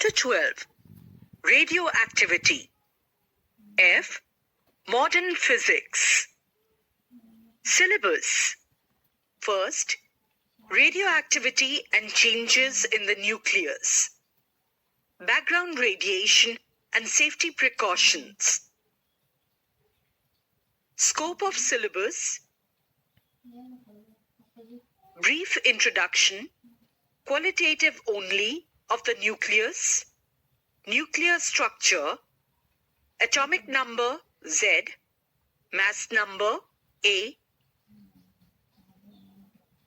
Chapter 12. Radioactivity. F. Modern Physics. Syllabus. First, radioactivity and changes in the nucleus. Background radiation and safety precautions. Scope of syllabus. Brief introduction, qualitative only, of the nucleus, nuclear structure, atomic number Z, mass number A,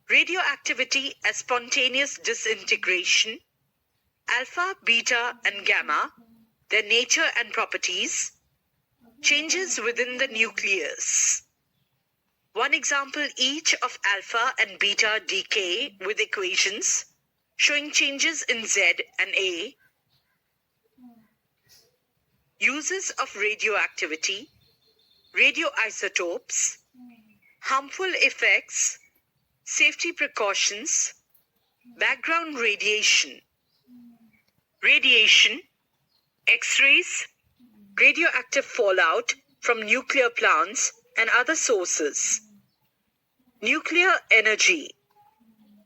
radioactivity as spontaneous disintegration, alpha, beta, and gamma, their nature and properties, changes within the nucleus. One example each of alpha and beta decay with equations showing changes in Z and A. Uses of radioactivity, radioisotopes, harmful effects, safety precautions, background radiation, radiation, X-rays, radioactive fallout from nuclear plants and other sources, nuclear energy,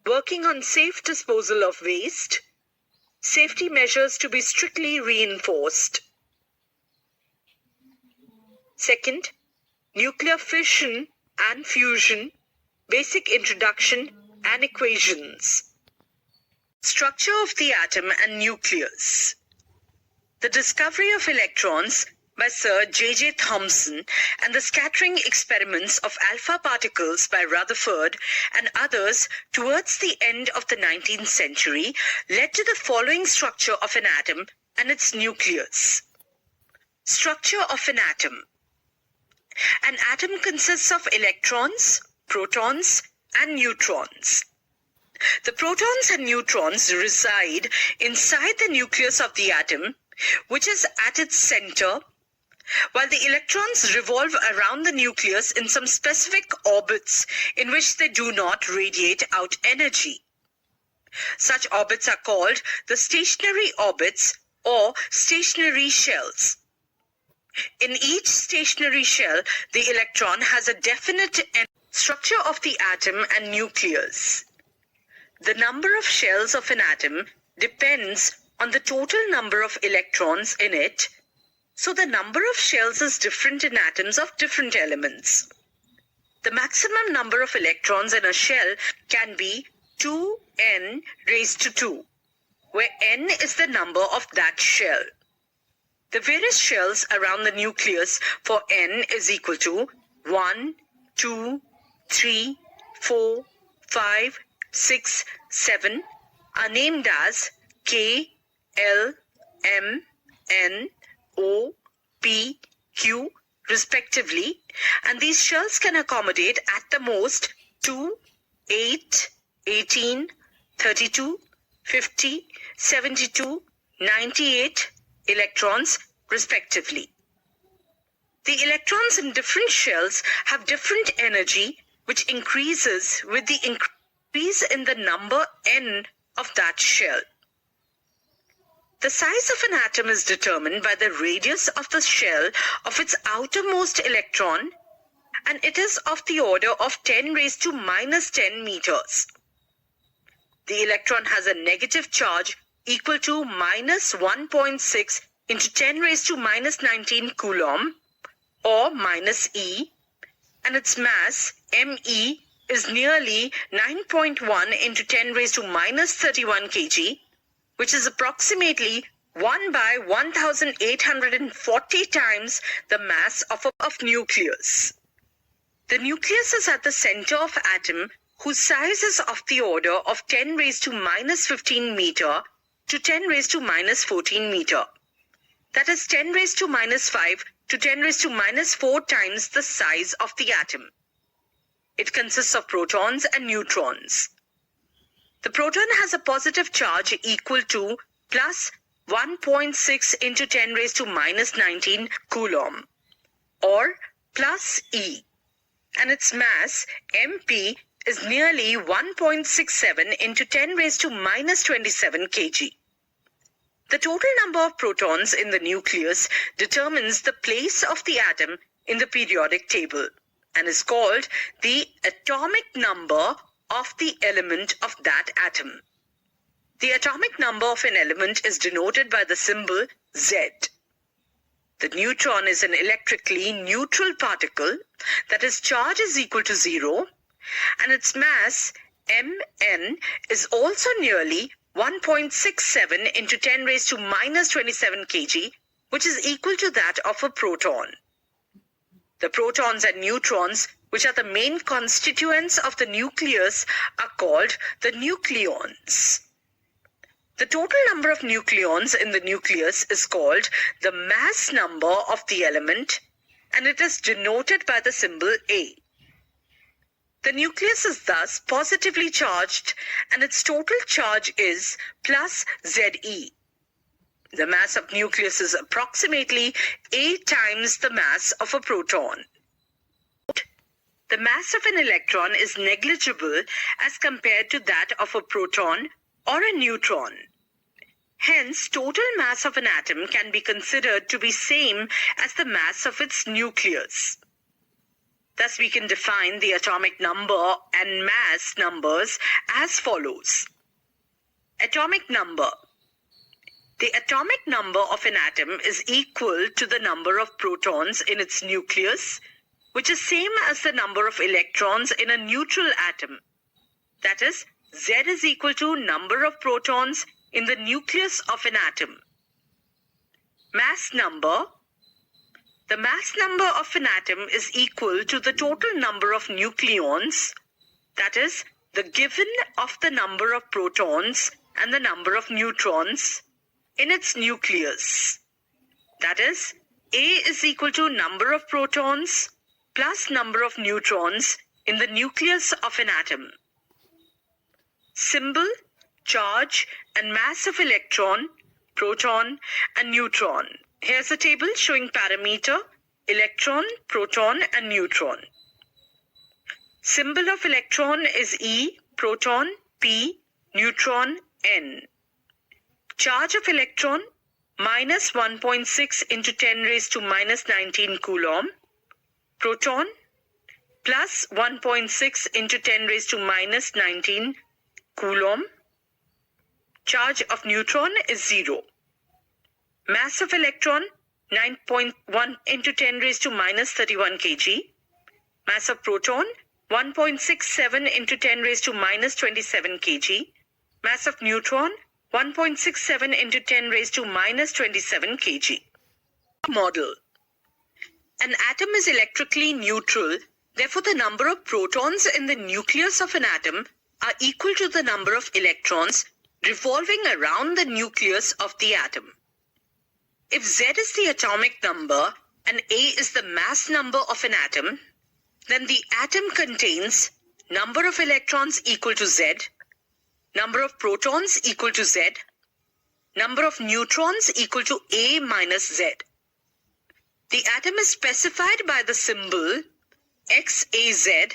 working on safe disposal of waste, safety measures to be strictly reinforced. Second, nuclear fission and fusion, basic introduction and equations. Structure of the atom and nucleus. The discovery of electrons by Sir J.J. Thomson and the scattering experiments of alpha particles by Rutherford and others towards the end of the 19th century led to the following structure of an atom and its nucleus. Structure of an atom. An atom consists of electrons, protons, and neutrons. The protons and neutrons reside inside the nucleus of the atom, which is at its center, while the electrons revolve around the nucleus in some specific orbits in which they do not radiate out energy. Such orbits are called the stationary orbits or stationary shells. In each stationary shell, the electron has a definite structure of the atom and nucleus. The number of shells of an atom depends on the total number of electrons in it, so the number of shells is different in atoms of different elements. The maximum number of electrons in a shell can be 2n raised to 2, where n is the number of that shell. The various shells around the nucleus for n is equal to 1, 2, 3, 4, 5, 6, 7 are named as K, L, M, N, O, P, Q respectively, and these shells can accommodate at the most 2, 8, 18, 32, 50, 72, 98 electrons respectively. The electrons in different shells have different energy, which increases with the increase in the number n of that shell. The size of an atom is determined by the radius of the shell of its outermost electron, and it is of the order of 10 raised to minus 10 meters. The electron has a negative charge equal to minus 1.6 into 10 raised to minus 19 coulomb, or minus E, and its mass, Me, is nearly 9.1 into 10 raised to minus 31 kg, which is approximately 1 by 1,840 times the mass of nucleus. The nucleus is at the center of atom, whose size is of the order of 10 raised to minus 15 meter to 10 raised to minus 14 meter. That is 10 raised to minus 5 to 10 raised to minus 4 times the size of the atom. It consists of protons and neutrons. The proton has a positive charge equal to plus 1.6 into 10 raised to minus 19 coulomb, or plus E, and its mass, Mp, is nearly 1.67 into 10 raised to minus 27 kg. The total number of protons in the nucleus determines the place of the atom in the periodic table and is called the atomic number of the element of that atom. The atomic number of an element is denoted by the symbol Z. The neutron is an electrically neutral particle that its charge is equal to 0 and its mass Mn is also nearly 1.67 into 10 raised to minus 27 kg, which is equal to that of a proton. The protons and neutrons, which are the main constituents of the nucleus, are called the nucleons. The total number of nucleons in the nucleus is called the mass number of the element, and it is denoted by the symbol A. The nucleus is thus positively charged, and its total charge is plus Ze. The mass of nucleus is approximately A times the mass of a proton. The mass of an electron is negligible as compared to that of a proton or a neutron. Hence, total mass of an atom can be considered to be same as the mass of its nucleus. Thus, we can define the atomic number and mass numbers as follows. Atomic number. The atomic number of an atom is equal to the number of protons in its nucleus, which is same as the number of electrons in a neutral atom. That is, Z is equal to number of protons in the nucleus of an atom. Mass number. The mass number of an atom is equal to the total number of nucleons, that is, the given of the number of protons and the number of neutrons in its nucleus. That is, A is equal to number of protons plus number of neutrons in the nucleus of an atom. Symbol, charge, and mass of electron, proton, and neutron. Here's a table showing parameter, electron, proton, and neutron. Symbol of electron is E, proton, P, neutron, N. Charge of electron, minus 1.6 into 10 raised to minus 19 coulomb. Proton, plus 1.6 into 10 raised to minus 19 coulomb. Charge of neutron is 0. Mass of electron, 9.1 into 10 raised to minus 31 kg. Mass of proton, 1.67 into 10 raised to minus 27 kg. Mass of neutron, 1.67 into 10 raised to minus 27 kg. Model. An atom is electrically neutral, therefore the number of protons in the nucleus of an atom are equal to the number of electrons revolving around the nucleus of the atom. If Z is the atomic number and A is the mass number of an atom, then the atom contains number of electrons equal to Z, number of protons equal to Z, number of neutrons equal to A minus Z. The atom is specified by the symbol XAZ,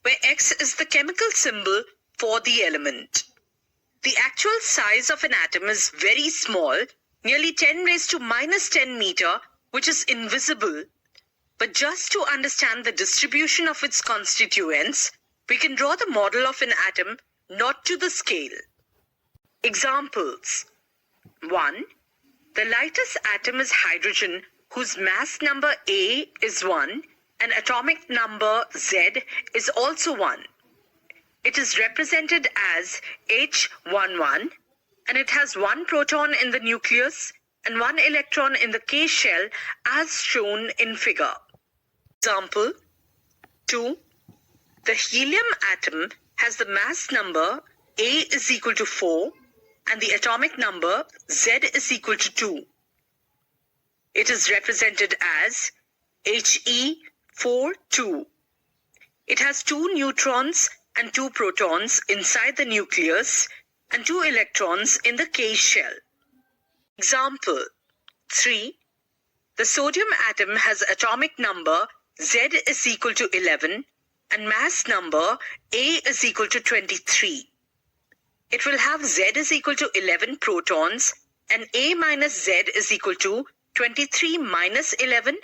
where X is the chemical symbol for the element. The actual size of an atom is very small, nearly 10 raised to minus 10 meter, which is invisible. But just to understand the distribution of its constituents, we can draw the model of an atom not to the scale. Examples. 1. The lightest atom is hydrogen, whose mass number A is 1 and atomic number Z is also 1. It is represented as H11 and it has 1 proton in the nucleus and 1 electron in the K shell as shown in figure. Example 2. The helium atom has the mass number A is equal to 4 and the atomic number Z is equal to 2. It is represented as He42. It has 2 neutrons and 2 protons inside the nucleus and 2 electrons in the K shell. Example 3. The sodium atom has atomic number Z is equal to 11 and mass number A is equal to 23. It will have Z is equal to 11 protons and A minus Z is equal to 23 minus 11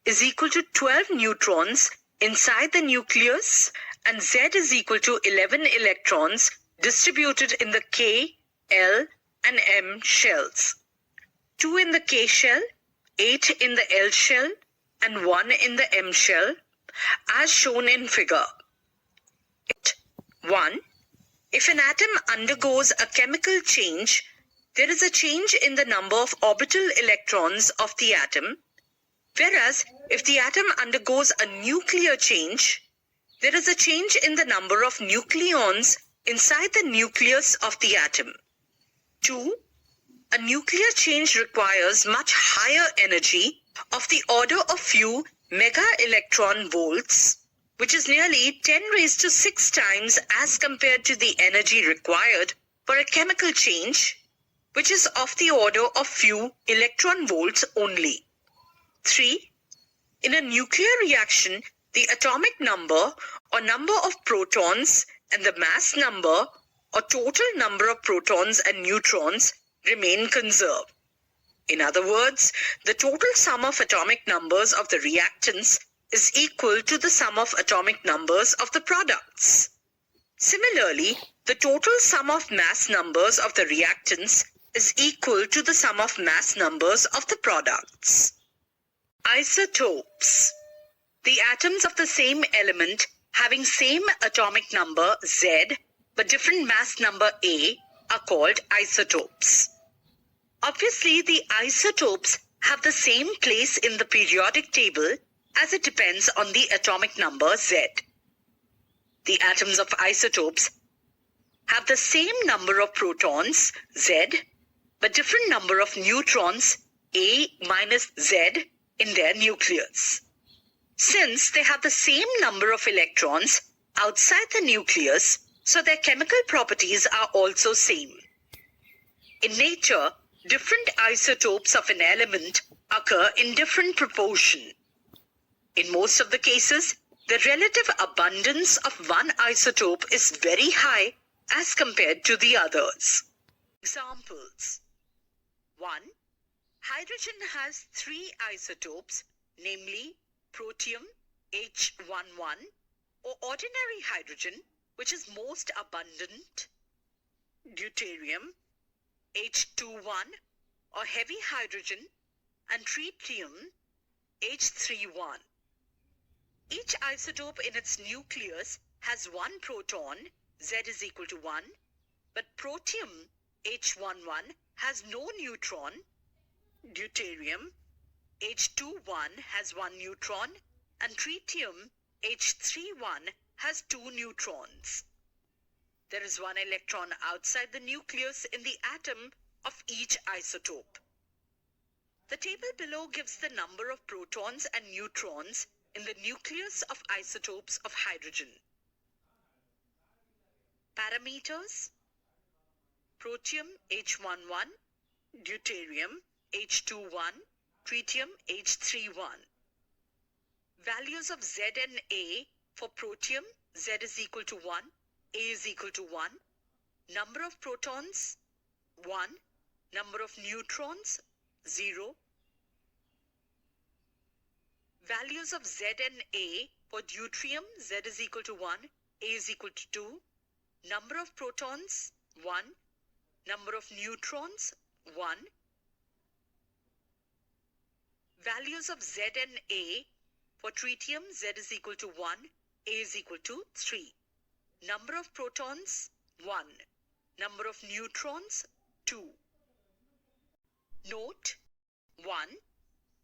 is equal to 12 neutrons inside the nucleus, and Z is equal to 11 electrons distributed in the K, L, and M shells. 2 in the K shell, 8 in the L shell, and 1 in the M shell, as shown in figure. 1. If an atom undergoes a chemical change, there is a change in the number of orbital electrons of the atom, whereas if the atom undergoes a nuclear change, there is a change in the number of nucleons inside the nucleus of the atom. 2. A nuclear change requires much higher energy of the order of few mega-electron volts, which is nearly 10 raised to 6 times as compared to the energy required for a chemical change, which is of the order of few electron volts only. 3. In a nuclear reaction, the atomic number or number of protons and the mass number or total number of protons and neutrons remain conserved. In other words, the total sum of atomic numbers of the reactants is equal to the sum of atomic numbers of the products. Similarly, the total sum of mass numbers of the reactants is equal to the sum of mass numbers of the products. Isotopes. The atoms of the same element having same atomic number Z but different mass number A are called isotopes. Obviously, the isotopes have the same place in the periodic table as it depends on the atomic number Z. The atoms of isotopes have the same number of protons, Z, but different number of neutrons, A minus Z, in their nucleus. Since they have the same number of electrons outside the nucleus, so their chemical properties are also same. In nature, different isotopes of an element occur in different proportion. In most of the cases, the relative abundance of one isotope is very high as compared to the others. Examples. 1. Hydrogen has 3 isotopes, namely protium H11 or ordinary hydrogen, which is most abundant, deuterium H21 or heavy hydrogen, and tritium H31. Each isotope in its nucleus has one proton, Z is equal to 1, but protium H11 has no neutron, deuterium H21 has 1 neutron, and tritium H31 has 2 neutrons. There is 1 electron outside the nucleus in the atom of each isotope. The table below gives the number of protons and neutrons in the nucleus of isotopes of hydrogen. Parameters: protium H11, deuterium H21, tritium H31. Values of Z and A for protium: Z is equal to 1, A is equal to 1. Number of protons: 1. Number of neutrons: 0. Values of Z and A for deuterium: Z is equal to 1, A is equal to 2. Number of protons: 1. Number of neutrons: 1. Values of Z and A for tritium: Z is equal to 1, A is equal to 3. Number of protons: 1. Number of neutrons: 2. Note: 1.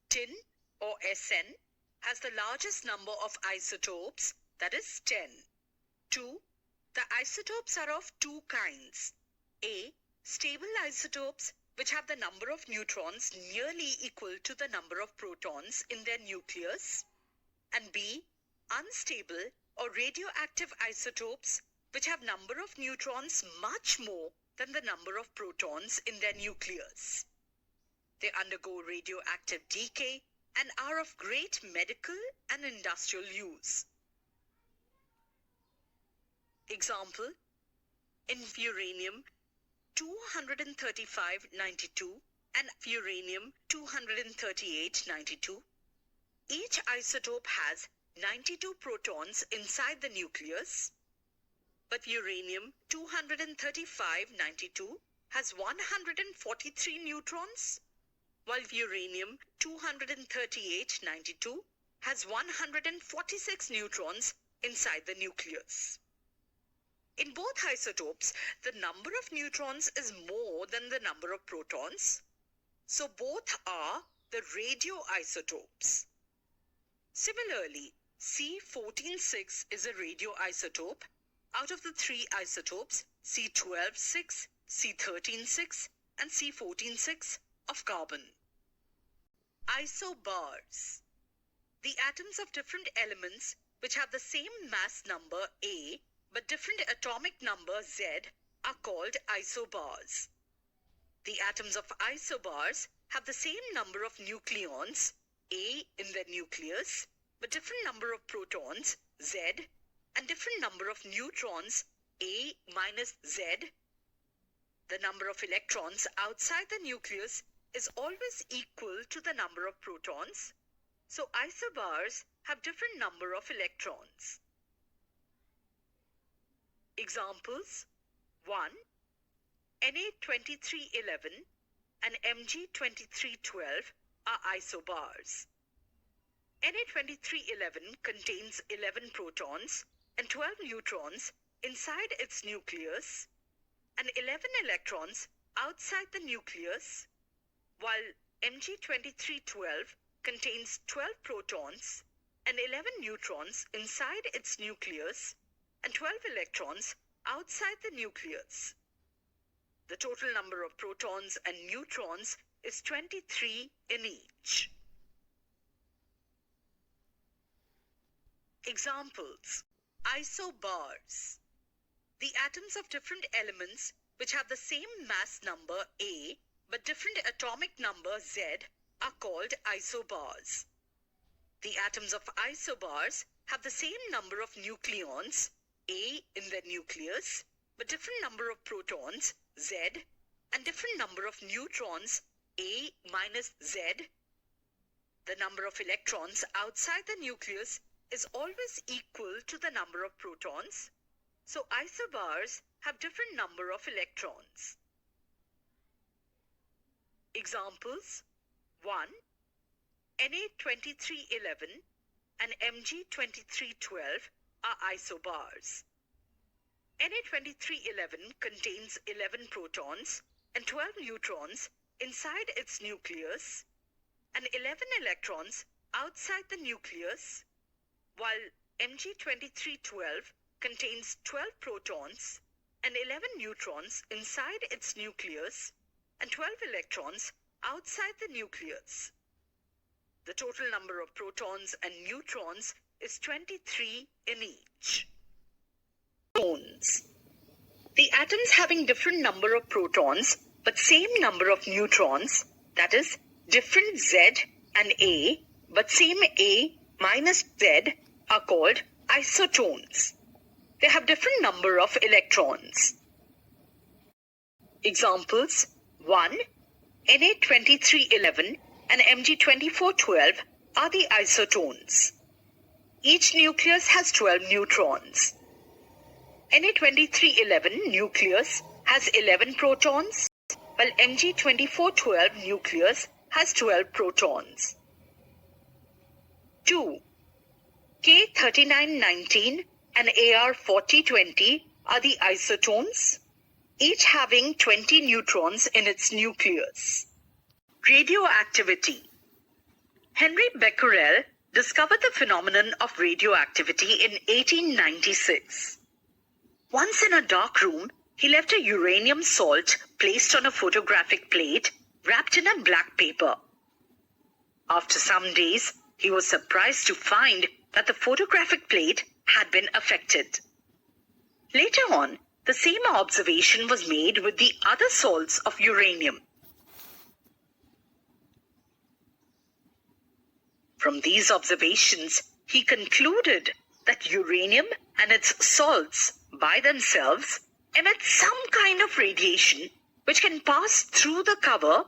Tin or Sn has the largest number of isotopes, that is 10. 2. The isotopes are of 2 kinds. A. Stable isotopes, which have the number of neutrons nearly equal to the number of protons in their nucleus. And B. Unstable or radioactive isotopes, which have number of neutrons much more than the number of protons in their nucleus. They undergo radioactive decay and are of great medical and industrial use. Example: in uranium 235-92 and uranium-238-92. Each isotope has 92 protons inside the nucleus, but uranium-235-92 has 143 neutrons, while uranium-238-92 has 146 neutrons inside the nucleus. In both isotopes, the number of neutrons is more than the number of protons, so both are the radioisotopes. Similarly, C14-6 is a radioisotope out of the three isotopes C12-6, C13-6, and C14-6 of carbon. Isobars. The atoms of different elements which have the same mass number A but different atomic number Z are called isobars. The atoms of isobars have the same number of nucleons A in their nucleus but different number of protons Z and different number of neutrons A minus Z. The number of electrons outside the nucleus is always equal to the number of protons, so isobars have different number of electrons. Examples: 1. Na2311 and Mg2312 are isobars. Na2311 contains 11 protons and 12 neutrons inside its nucleus and 11 electrons outside the nucleus, while Mg2312 contains 12 protons and 11 neutrons inside its nucleus and 12 electrons outside the nucleus. The total number of protons and neutrons is 23 in each. Examples: isobars. The atoms of different elements which have the same mass number A but different atomic number Z are called isobars. The atoms of isobars have the same number of nucleons A in their nucleus but different number of protons Z and different number of neutrons A minus Z. The number of electrons outside the nucleus is always equal to the number of protons, so isobars have different number of electrons. Examples: 1. Na2311 and Mg2312 are isobars. Na2311 contains 11 protons and 12 neutrons inside its nucleus and 11 electrons outside the nucleus, while Mg2312 contains 12 protons and 11 neutrons inside its nucleus and 12 electrons outside the nucleus. The total number of protons and neutrons is 23 in each. Protons. The atoms having different number of protons but same number of neutrons, that is, different Z and A but same A minus Z, are called isotones. They have different number of electrons. Examples: 1. Na2311 and Mg2412 are the isotones. Each nucleus has 12 neutrons. Na2311 nucleus has 11 protons, while Mg2412 nucleus has 12 protons. 2. K3919 and Ar4020 are the isotones, each having 20 neutrons in its nucleus. Radioactivity. Henry Becquerel discovered the phenomenon of radioactivity in 1896. Once in a dark room, he left a uranium salt placed on a photographic plate wrapped in a black paper. After some days, he was surprised to find that the photographic plate had been affected. Later on, the same observation was made with the other salts of uranium. From these observations, he concluded that uranium and its salts by themselves emit some kind of radiation which can pass through the cover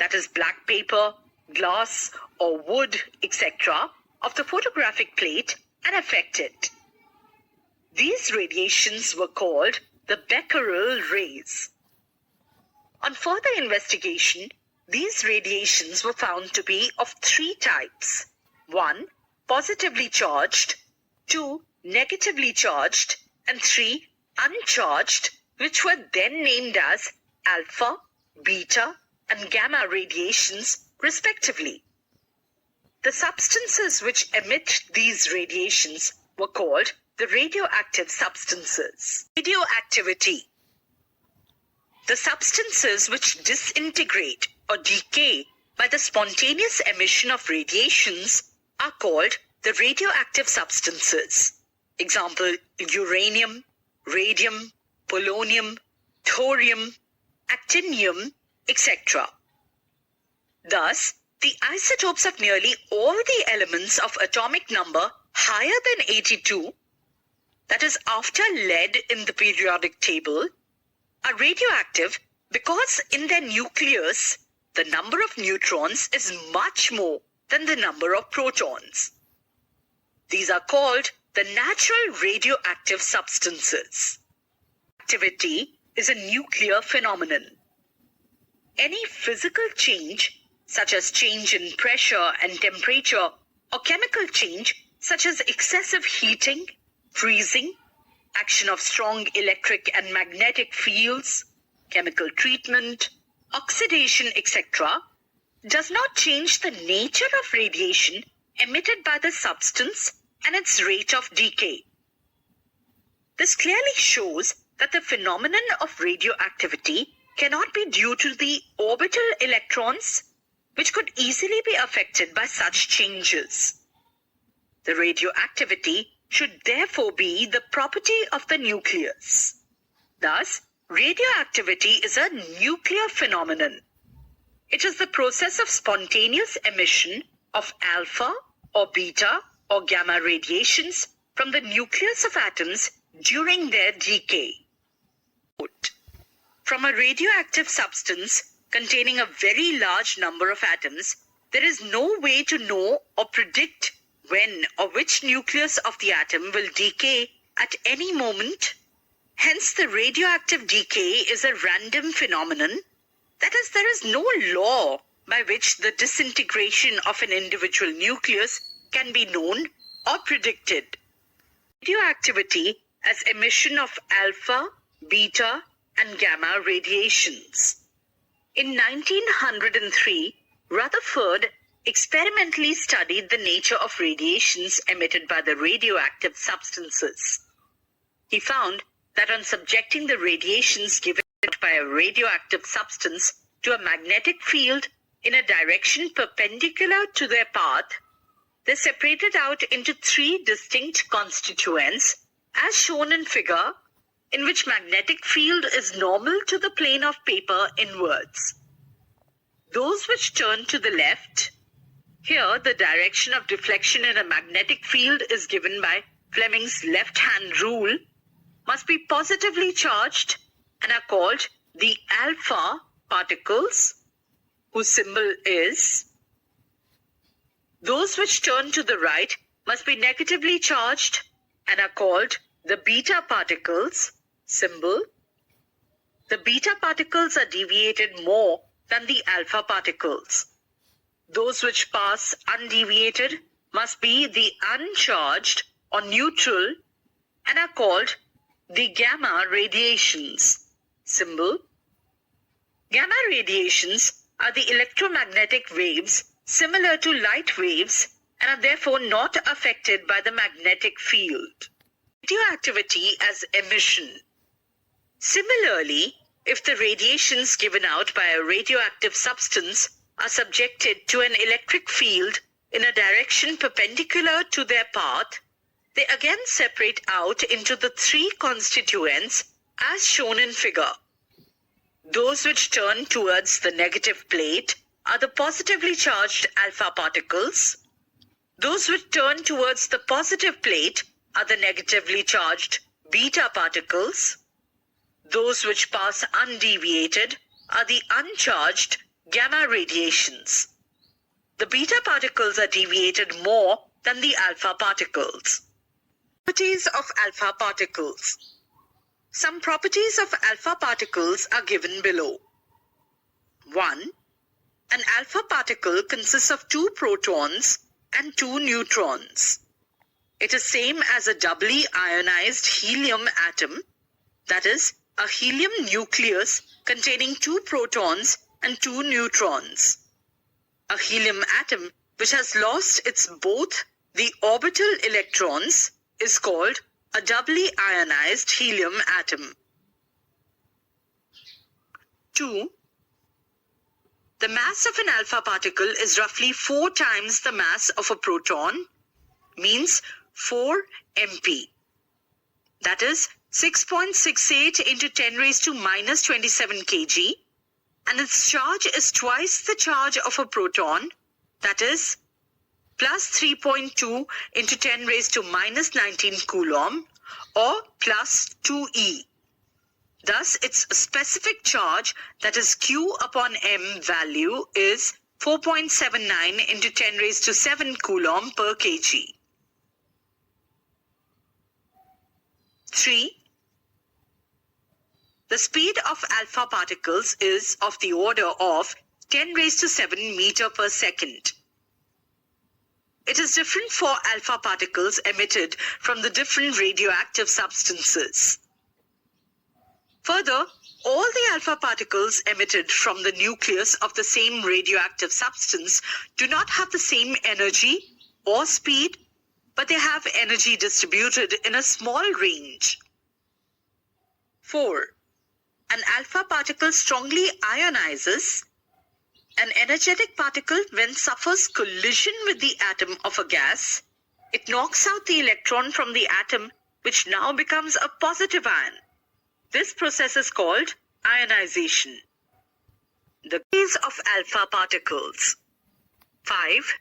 that is black paper, glass or wood, etc., of the photographic plate and affect it. These radiations were called the Becquerel rays. On further investigation, these radiations were found to be of three types. 1. Positively charged, 2. Negatively charged, and 3. Uncharged, which were then named as alpha, beta, and gamma radiations, respectively. The substances which emit these radiations were called the radioactive substances. Radioactivity. The substances which disintegrate or decay by the spontaneous emission of radiations are called the radioactive substances. Example, uranium, radium, polonium, thorium, actinium, etc. Thus, the isotopes of nearly all the elements of atomic number higher than 82, that is after lead in the periodic table, are radioactive because in their nucleus, the number of neutrons is much more than the number of protons. These are called the natural radioactive substances. Activity is a nuclear phenomenon. Any physical change, such as change in pressure and temperature, or chemical change, such as excessive heating, freezing, action of strong electric and magnetic fields, chemical treatment, oxidation, etc., does not change the nature of radiation emitted by the substance and its rate of decay. This clearly shows that the phenomenon of radioactivity cannot be due to the orbital electrons, which could easily be affected by such changes. The radioactivity should therefore be the property of the nucleus. Thus, radioactivity is a nuclear phenomenon. It is the process of spontaneous emission of alpha or beta or gamma radiations from the nucleus of atoms during their decay. From a radioactive substance containing a very large number of atoms, there is no way to know or predict when or which nucleus of the atom will decay at any moment. Hence, the radioactive decay is a random phenomenon. That is, there is no law by which the disintegration of an individual nucleus can be known or predicted. Radioactivity as emission of alpha, beta, and gamma radiations. In 1903, Rutherford experimentally studied the nature of radiations emitted by the radioactive substances. He found that on subjecting the radiations given by a radioactive substance to a magnetic field in a direction perpendicular to their path, they separated out into three distinct constituents, as shown in figure, in which magnetic field is normal to the plane of paper inwards. Those which turn to the left, here the direction of deflection in a magnetic field is given by Fleming's left-hand rule, must be positively charged and are called the alpha particles, whose symbol is. Those which turn to the right must be negatively charged and are called the beta particles, symbol. The beta particles are deviated more than the alpha particles. Those which pass undeviated must be the uncharged or neutral and are called the gamma radiations, symbol. Gamma radiations are the electromagnetic waves similar to light waves and are therefore not affected by the magnetic field. Radioactivity as emission. Similarly, if the radiations given out by a radioactive substance are subjected to an electric field in a direction perpendicular to their path, they again separate out into the three constituents as shown in figure. Those which turn towards the negative plate are the positively charged alpha particles. Those which turn towards the positive plate are the negatively charged beta particles. Those which pass undeviated are the uncharged Gamma radiations. The beta particles are deviated more than the alpha particles. Properties of alpha particles. Some properties of alpha particles are given below. 1. An alpha particle consists of 2 protons and 2 neutrons. It is same as a doubly ionized helium atom, that is, a helium nucleus containing 2 protons and 2 neutrons. A helium atom which has lost both the orbital electrons is called a doubly ionized helium atom. 2. The mass of an alpha particle is roughly 4 times the mass of a proton, means 4 mp. That is 6.68 into 10 raised to minus 27 kg, and its charge is twice the charge of a proton, that is plus 3.2 into 10 raised to minus 19 coulomb, or plus 2e. Thus, its specific charge, that is Q upon m value, is 4.79 into 10 raised to 7 coulomb per kg. 3. The speed of alpha particles is of the order of 10 raised to 7 meter per second. It is different for alpha particles emitted from the different radioactive substances. Further, all the alpha particles emitted from the nucleus of the same radioactive substance do not have the same energy or speed, but they have energy distributed in a small range. 4. An alpha particle strongly ionizes. An energetic particle, when suffers collision with the atom of a gas, it knocks out the electron from the atom, which now becomes a positive ion. This process is called ionization. The case of alpha particles. 5.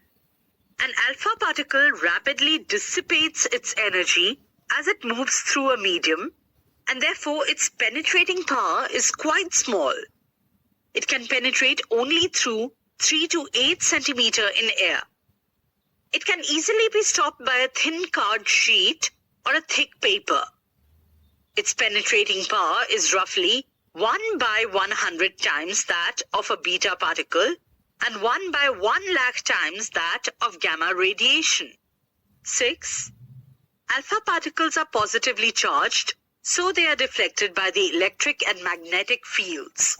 An alpha particle rapidly dissipates its energy as it moves through a medium, and therefore its penetrating power is quite small. It can penetrate only through 3 to 8 centimeter in air. It can easily be stopped by a thin card sheet or a thick paper. Its penetrating power is roughly 1 by 100 times that of a beta particle and 1 by 1 lakh times that of gamma radiation. 6. Alpha particles are positively charged, so they are deflected by the electric and magnetic fields.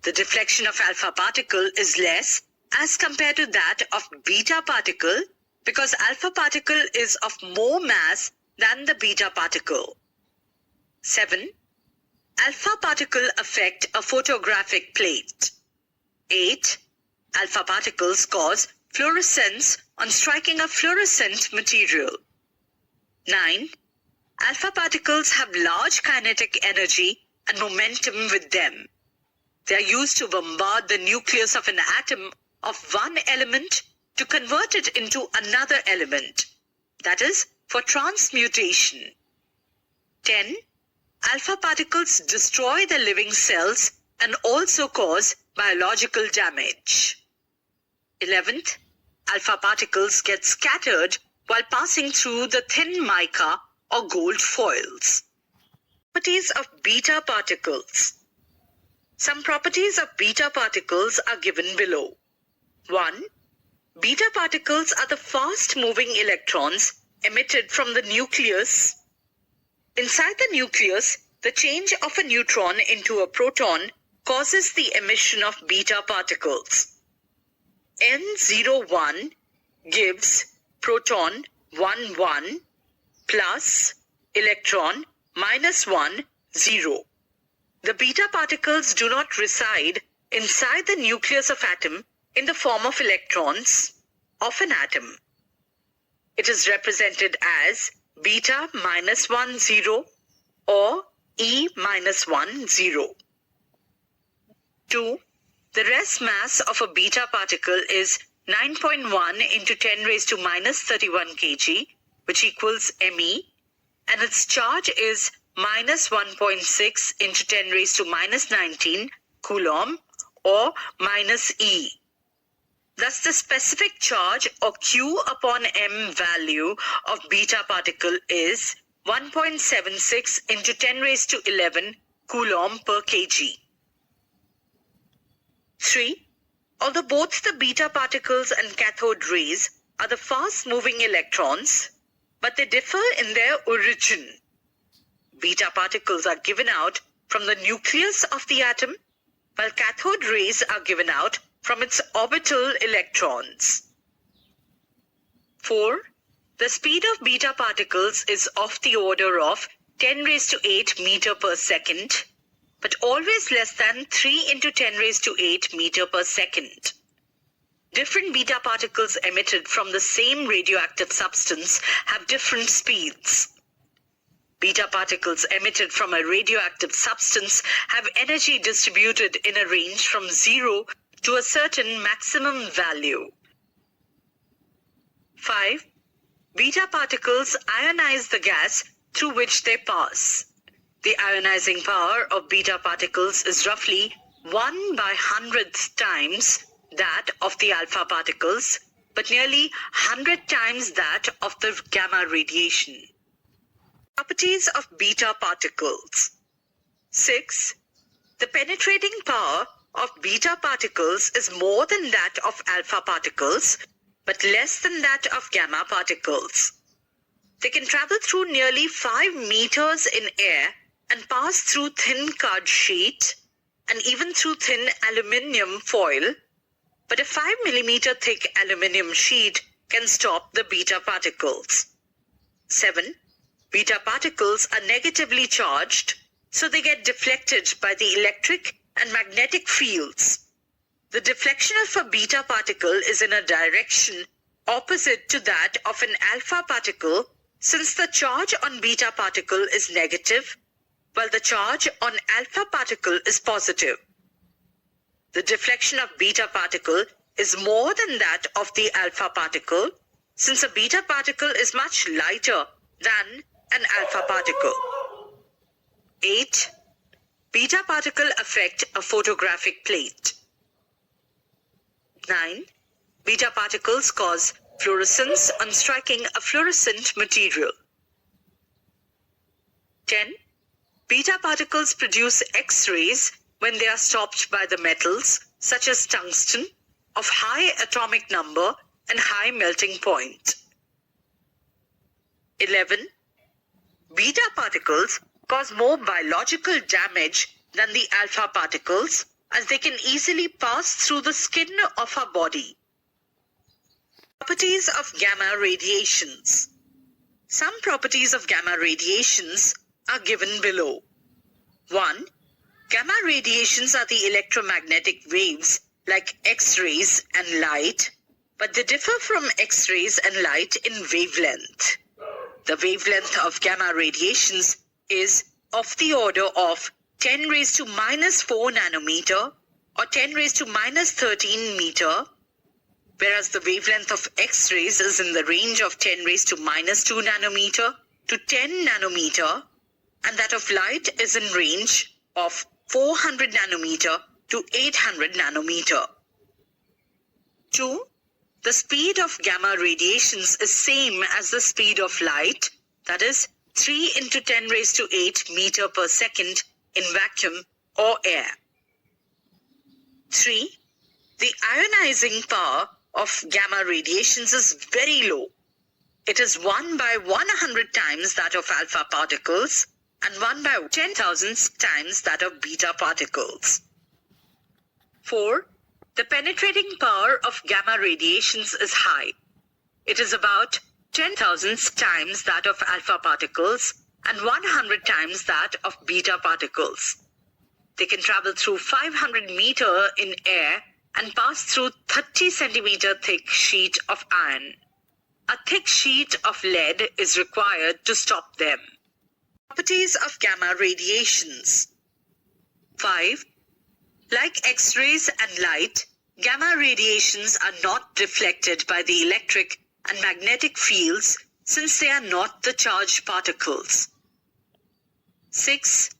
The deflection of alpha particle is less as compared to that of beta particle because alpha particle is of more mass than the beta particle. 7. Alpha particle affect a photographic plate. 8. Alpha particles cause fluorescence on striking a fluorescent material. 9. Alpha particles have large kinetic energy and momentum with them. They are used to bombard the nucleus of an atom of one element to convert it into another element, that is, for transmutation. 10. Alpha particles destroy the living cells and also cause biological damage. 11th, alpha particles get scattered while passing through the thin mica or gold foils. Properties of beta particles. Some properties of beta particles are given below. 1. Beta particles are the fast-moving electrons emitted from the nucleus. Inside the nucleus, the change of a neutron into a proton causes the emission of beta particles. N01 gives proton 1, 1 plus electron minus 1, 0. The beta particles do not reside inside the nucleus of atom in the form of electrons of an atom. It is represented as beta minus 1, 0 or E minus 1, 0. 2. The rest mass of a beta particle is 9.1 into 10 raised to minus 31 kg, which equals Me, and its charge is minus 1.6 into 10 raised to minus 19 coulomb, or minus E. Thus, the specific charge or Q upon M value of beta particle is 1.76 into 10 raised to 11 coulomb per kg. 3. Although both the beta particles and cathode rays are the fast-moving electrons, but they differ in their origin. Beta particles are given out from the nucleus of the atom, while cathode rays are given out from its orbital electrons. 4. The speed of beta particles is of the order of 10 raised to 8 meter per second, but always less than 3 into 10 raised to 8 meter per second. Different beta particles emitted from the same radioactive substance have different speeds. Beta particles emitted from a radioactive substance have energy distributed in a range from 0 to a certain maximum value. 5. Beta particles ionize the gas through which they pass. The ionizing power of beta particles is roughly 1/100th times that of the alpha particles, but nearly 100 times that of the gamma radiation. Properties of beta particles. 6. The penetrating power of beta particles is more than that of alpha particles, but less than that of gamma particles. They can travel through nearly 5 meters in air and pass through thin card sheet and even through thin aluminium foil, but a 5 millimeter thick aluminium sheet can stop the beta particles. 7. Beta particles are negatively charged, so they get deflected by the electric and magnetic fields. The deflection of a beta particle is in a direction opposite to that of an alpha particle, since the charge on beta particle is negative, while the charge on alpha particle is positive. The deflection of beta particle is more than that of the alpha particle, since a beta particle is much lighter than an alpha particle. 8. Beta particle affect a photographic plate. 9. Beta particles cause fluorescence on striking a fluorescent material. 10. Beta particles produce X-rays when they are stopped by the metals, such as tungsten, of high atomic number and high melting point. 11. Beta particles cause more biological damage than the alpha particles, as they can easily pass through the skin of our body. Properties of gamma radiations. Some properties of gamma radiations are given below. 1. Gamma radiations are the electromagnetic waves like X-rays and light, but they differ from X-rays and light in wavelength. The wavelength of gamma radiations is of the order of 10 raised to minus 4 nanometer or 10 raised to minus 13 meter, whereas the wavelength of X-rays is in the range of 10 raised to minus 2 nanometer to 10 nanometer, and that of light is in range of 400 nanometer to 800 nanometer. 2. The speed of gamma radiations is same as the speed of light, that is 3 into 10 raised to 8 meter per second in vacuum or air. 3. The ionizing power of gamma radiations is very low. It is 1/100 times that of alpha particles and 1/10,000 times that of beta particles. 4. The penetrating power of gamma radiations is high. It is about 10,000 times that of alpha particles and 100 times that of beta particles. They can travel through 500 meter in air and pass through 30 centimeter thick sheet of iron. A thick sheet of lead is required to stop them. Properties of gamma radiations. 5. Like X-rays and light, gamma radiations are not deflected by the electric and magnetic fields since they are not the charged particles. 6.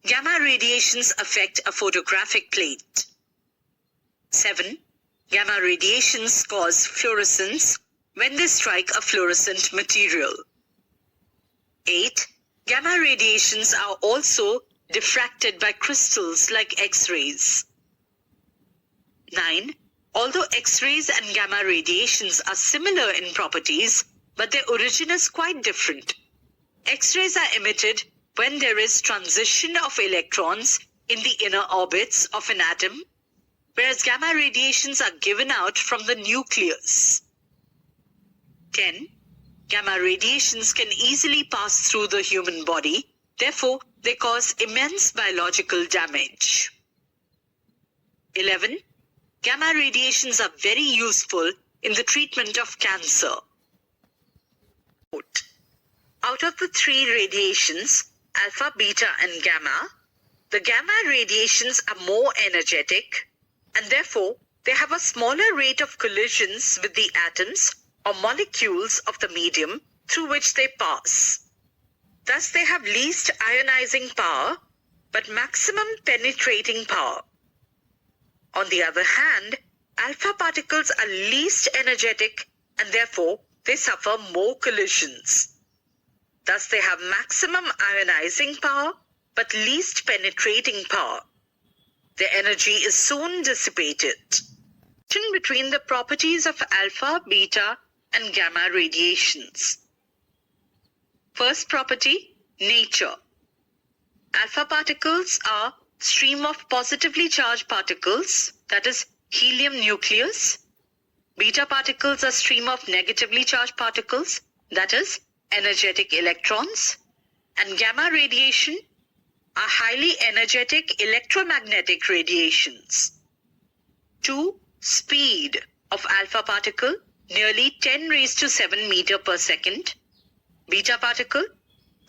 Gamma radiations affect a photographic plate. 7. Gamma radiations cause fluorescence when they strike a fluorescent material. 8. Gamma radiations are also diffracted by crystals like X-rays. 9. Although X-rays and gamma radiations are similar in properties, but their origin is quite different. X-rays are emitted when there is transition of electrons in the inner orbits of an atom, whereas gamma radiations are given out from the nucleus. 10. Gamma radiations can easily pass through the human body, therefore they cause immense biological damage. 11. Gamma radiations are very useful in the treatment of cancer. Note: out of the three radiations, alpha, beta and gamma, the gamma radiations are more energetic and therefore they have a smaller rate of collisions with the atoms or molecules of the medium through which they pass. Thus they have least ionizing power but maximum penetrating power. On the other hand, alpha particles are least energetic and therefore they suffer more collisions. Thus they have maximum ionizing power but least penetrating power. Their energy is soon dissipated. Between the properties of alpha, beta and gamma radiations. First property, nature. Alpha particles are stream of positively charged particles, that is helium nucleus. Beta particles are stream of negatively charged particles, that is energetic electrons. And gamma radiation are highly energetic electromagnetic radiations. 2. Speed of alpha particle, nearly 10 raised to 7 meter per second. Beta particle,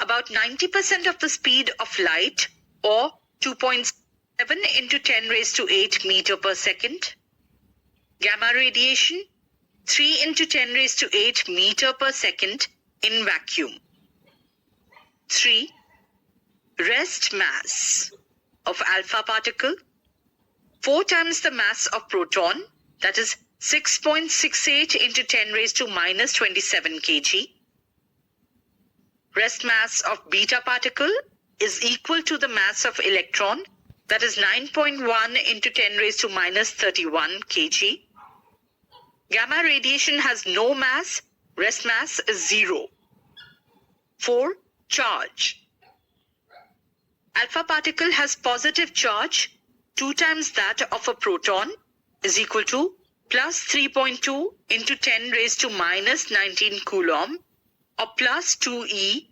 about 90% of the speed of light, or 2.7 into 10 raised to 8 meter per second. Gamma radiation, 3 into 10 raised to 8 meter per second in vacuum. 3. Rest mass of alpha particle, 4 times the mass of proton, that is 6.68 into 10 raised to minus 27 kg. Rest mass of beta particle is equal to the mass of electron, that is 9.1 into 10 raised to minus 31 kg. Gamma radiation has no mass, rest mass is 0. 4. Charge. Alpha particle has positive charge, 2 times that of a proton, is equal to plus 3.2 into 10 raised to minus 19 coulomb, or plus 2e.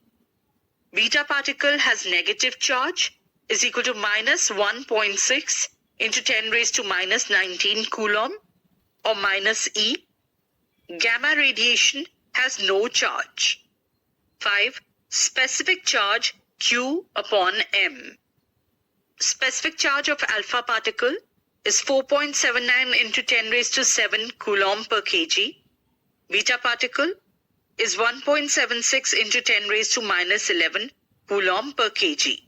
Beta particle has negative charge, is equal to minus 1.6 into 10 raised to minus 19 coulomb, or minus e. Gamma radiation has no charge. 5. Specific charge Q upon M. Specific charge of alpha particle is 4.79 into 10 raised to 7 coulomb per kg. Beta particle is 1.76 into 10 raised to minus 11 coulomb per kg.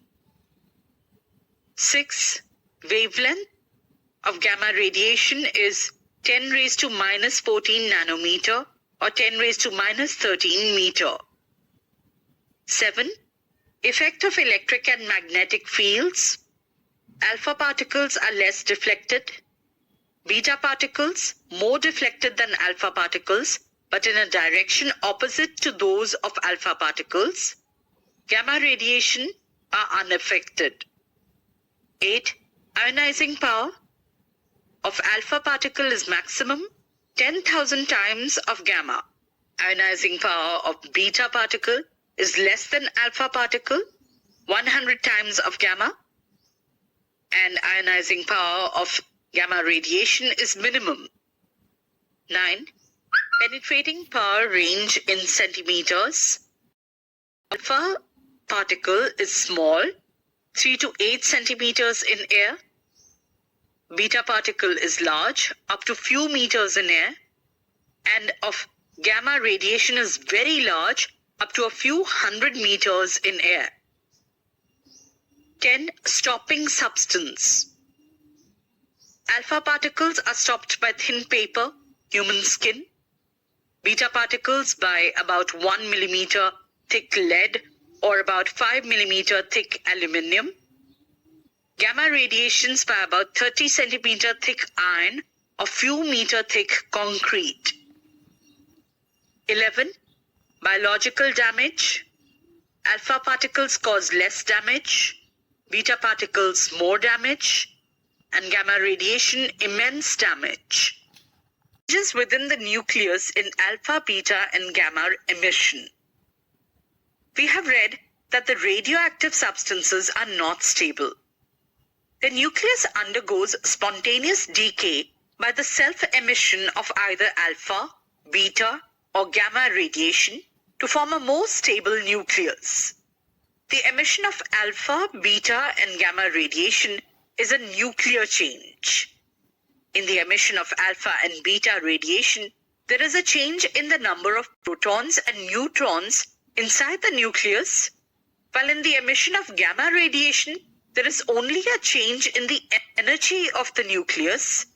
6. Wavelength of gamma radiation is 10 raised to minus 14 nanometer or 10 raised to minus 13 meter. 7. Effect of electric and magnetic fields. Alpha particles are less deflected. Beta particles more deflected than alpha particles, but in a direction opposite to those of alpha particles. Gamma radiation are unaffected. 8. Ionizing power of alpha particle is maximum 10,000 times of gamma. Ionizing power of beta particle is less than alpha particle, 100 times of gamma. And ionizing power of gamma radiation is minimum. 9. Penetrating power range in centimeters. Alpha particle is small, 3 to 8 centimeters in air. Beta particle is large, up to few meters in air. And of gamma radiation is very large, up to a few hundred meters in air. 10. Stopping substance. Alpha particles are stopped by thin paper, human skin. Beta particles by about 1 millimeter thick lead or about 5 millimeter thick aluminium. Gamma radiations by about 30 centimeter thick iron or few meter thick concrete. 11. Biological damage. Alpha particles cause less damage, beta particles more damage, and gamma radiation immense damage. Changes within the nucleus in alpha, beta, and gamma emission. We have read that the radioactive substances are not stable. The nucleus undergoes spontaneous decay by the self-emission of either alpha, beta, or gamma radiation to form a more stable nucleus. The emission of alpha, beta, and gamma radiation is a nuclear change. In the emission of alpha and beta radiation, there is a change in the number of protons and neutrons inside the nucleus, while in the emission of gamma radiation, there is only a change in the energy of the nucleus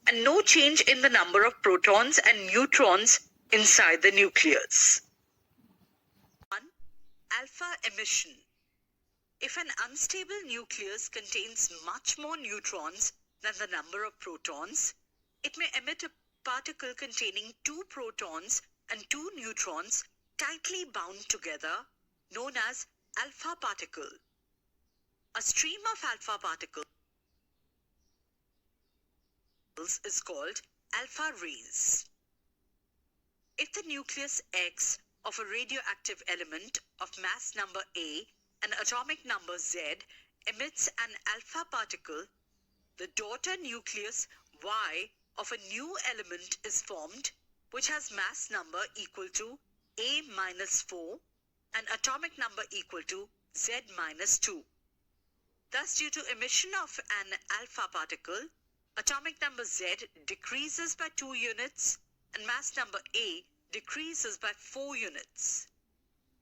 and no change in the number of protons and neutrons inside the nucleus. 1. Alpha emission. If an unstable nucleus contains much more neutrons than the number of protons, it may emit a particle containing 2 protons and 2 neutrons tightly bound together, known as alpha particle. A stream of alpha particles is called alpha rays. If the nucleus X of a radioactive element of mass number A and atomic number Z emits an alpha particle, the daughter nucleus Y of a new element is formed which has mass number equal to A-4 and atomic number equal to Z-2. Thus, due to emission of an alpha particle, atomic number Z decreases by 2 units and mass number A decreases by 4 units.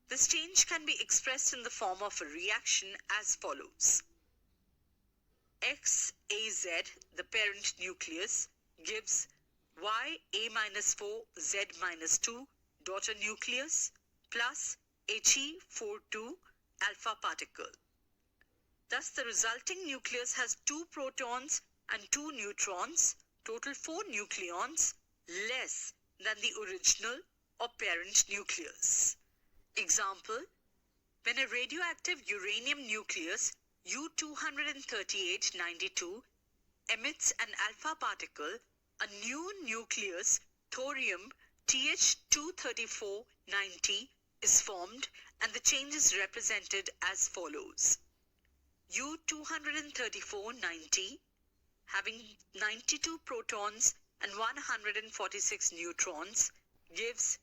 This change can be expressed in the form of a reaction as follows. XAZ, the parent nucleus, gives YA-4 Z-2 daughter nucleus plus He42 alpha particle. Thus, the resulting nucleus has 2 protons and 2 neutrons, total 4 nucleons, less than the original or parent nucleus. Example, when a radioactive uranium nucleus U-238-92 emits an alpha particle, a new nucleus, thorium TH234-90, is formed and the change is represented as follows. U-234-90 having 92 protons and 146 neutrons gives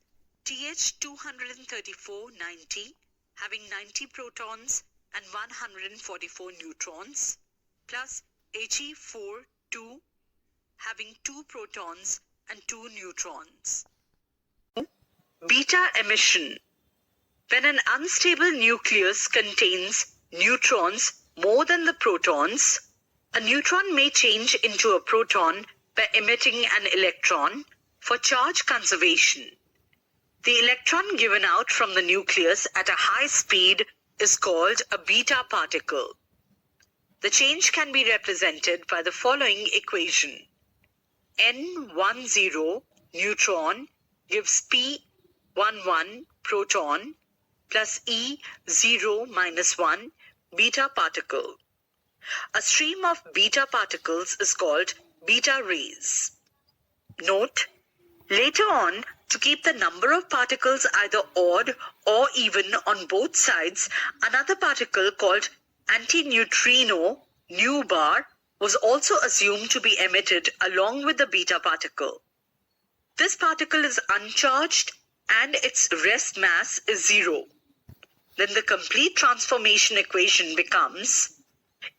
TH234-90 having 90 protons and 144 neutrons plus He42 having 2 protons and 2 neutrons. Beta emission. When an unstable nucleus contains neutrons more than the protons, a neutron may change into a proton by emitting an electron for charge conservation. The electron given out from the nucleus at a high speed is called a beta particle. The change can be represented by the following equation. N10 neutron gives P11 proton plus E0-1 beta particle. A stream of beta particles is called beta rays. Note, later on, to keep the number of particles either odd or even on both sides, another particle called antineutrino, nu bar, was also assumed to be emitted along with the beta particle. This particle is uncharged and its rest mass is 0. Then the complete transformation equation becomes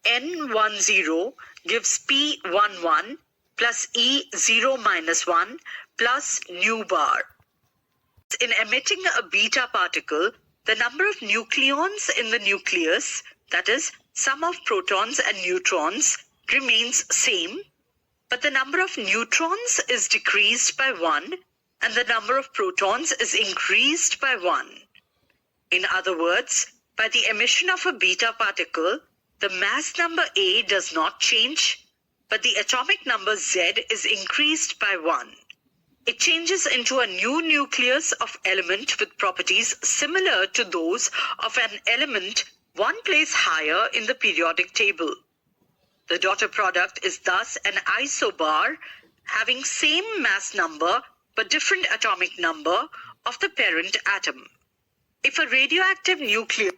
N10 gives P11 plus E0-1 plus nu bar. In emitting a beta particle, the number of nucleons in the nucleus, that is, sum of protons and neutrons, remains same, but the number of neutrons is decreased by 1 and the number of protons is increased by 1. In other words, by the emission of a beta particle, the mass number A does not change, but the atomic number Z is increased by 1. It changes into a new nucleus of element with properties similar to those of an element one place higher in the periodic table. The daughter product is thus an isobar having same mass number but different atomic number of the parent atom. If a radioactive nucleus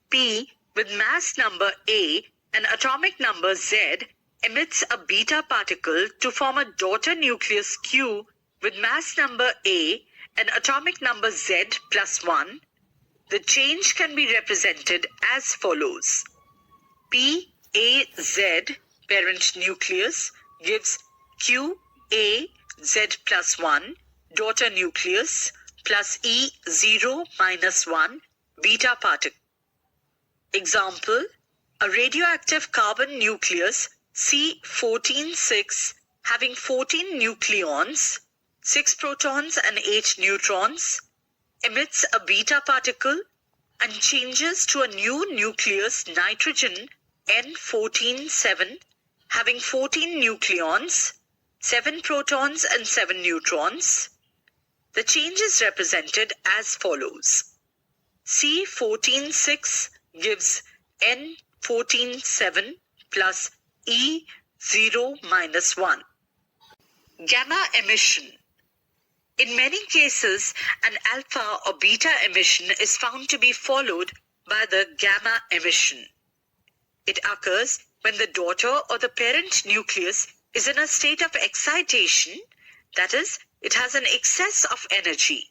P with mass number A and atomic number Z emits a beta particle to form a daughter nucleus Q with mass number A and atomic number Z plus 1, the change can be represented as follows. PAZ, parent nucleus, gives QAZ plus 1, daughter nucleus, plus E0 minus 1, beta particle. Example, a radioactive carbon nucleus C14-6 having 14 nucleons, 6 protons and 8 neutrons, emits a beta particle and changes to a new nucleus nitrogen N14-7 having 14 nucleons, 7 protons and 7 neutrons. The change is represented as follows. C14-6 gives N14-7 plus E0 minus 1. Gamma emission. In many cases, an alpha or beta emission is found to be followed by the gamma emission. It occurs when the daughter or the parent nucleus is in a state of excitation, that is, it has an excess of energy.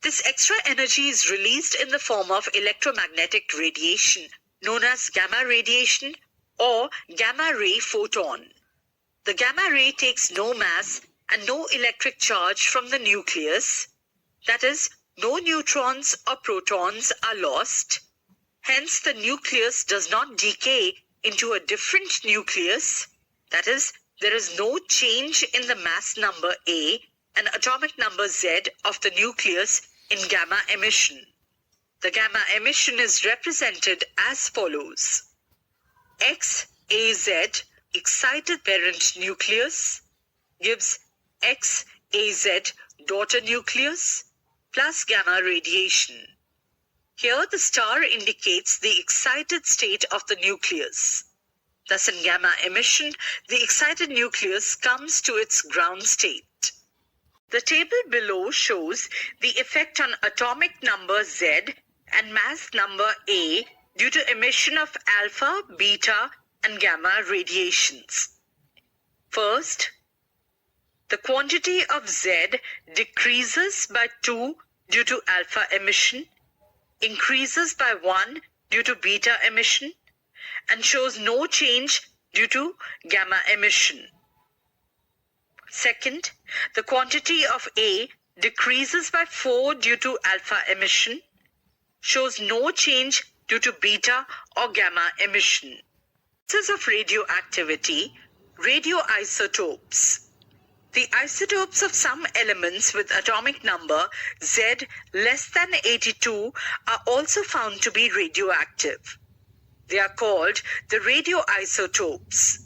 This extra energy is released in the form of electromagnetic radiation, known as gamma radiation or gamma ray photon. The gamma ray takes no mass and no electric charge from the nucleus, that is, no neutrons or protons are lost. Hence, the nucleus does not decay into a different nucleus, that is, there is no change in the mass number A and atomic number Z of the nucleus in gamma emission. The gamma emission is represented as follows. XAZ, excited parent nucleus, gives XAZ, daughter nucleus, plus gamma radiation. Here the star indicates the excited state of the nucleus. Thus in gamma emission, the excited nucleus comes to its ground state. The table below shows the effect on atomic number Z and mass number A due to emission of alpha, beta, and gamma radiations. First, the quantity of Z decreases by 2 due to alpha emission, increases by 1 due to beta emission, and shows no change due to gamma emission. Second, the quantity of A decreases by 4 due to alpha emission, shows no change due to beta or gamma emission. Sources of radioactivity, radioisotopes. The isotopes of some elements with atomic number Z less than 82 are also found to be radioactive. They are called the radioisotopes.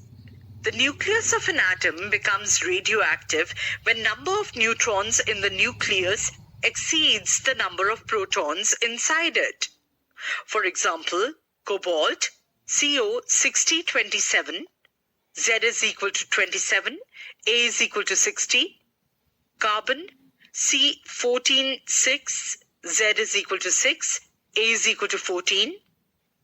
The nucleus of an atom becomes radioactive when number of neutrons in the nucleus exceeds the number of protons inside it. For example, cobalt, CO6027, Z is equal to 27, A is equal to 60. Carbon, C146, Z is equal to 6, A is equal to 14.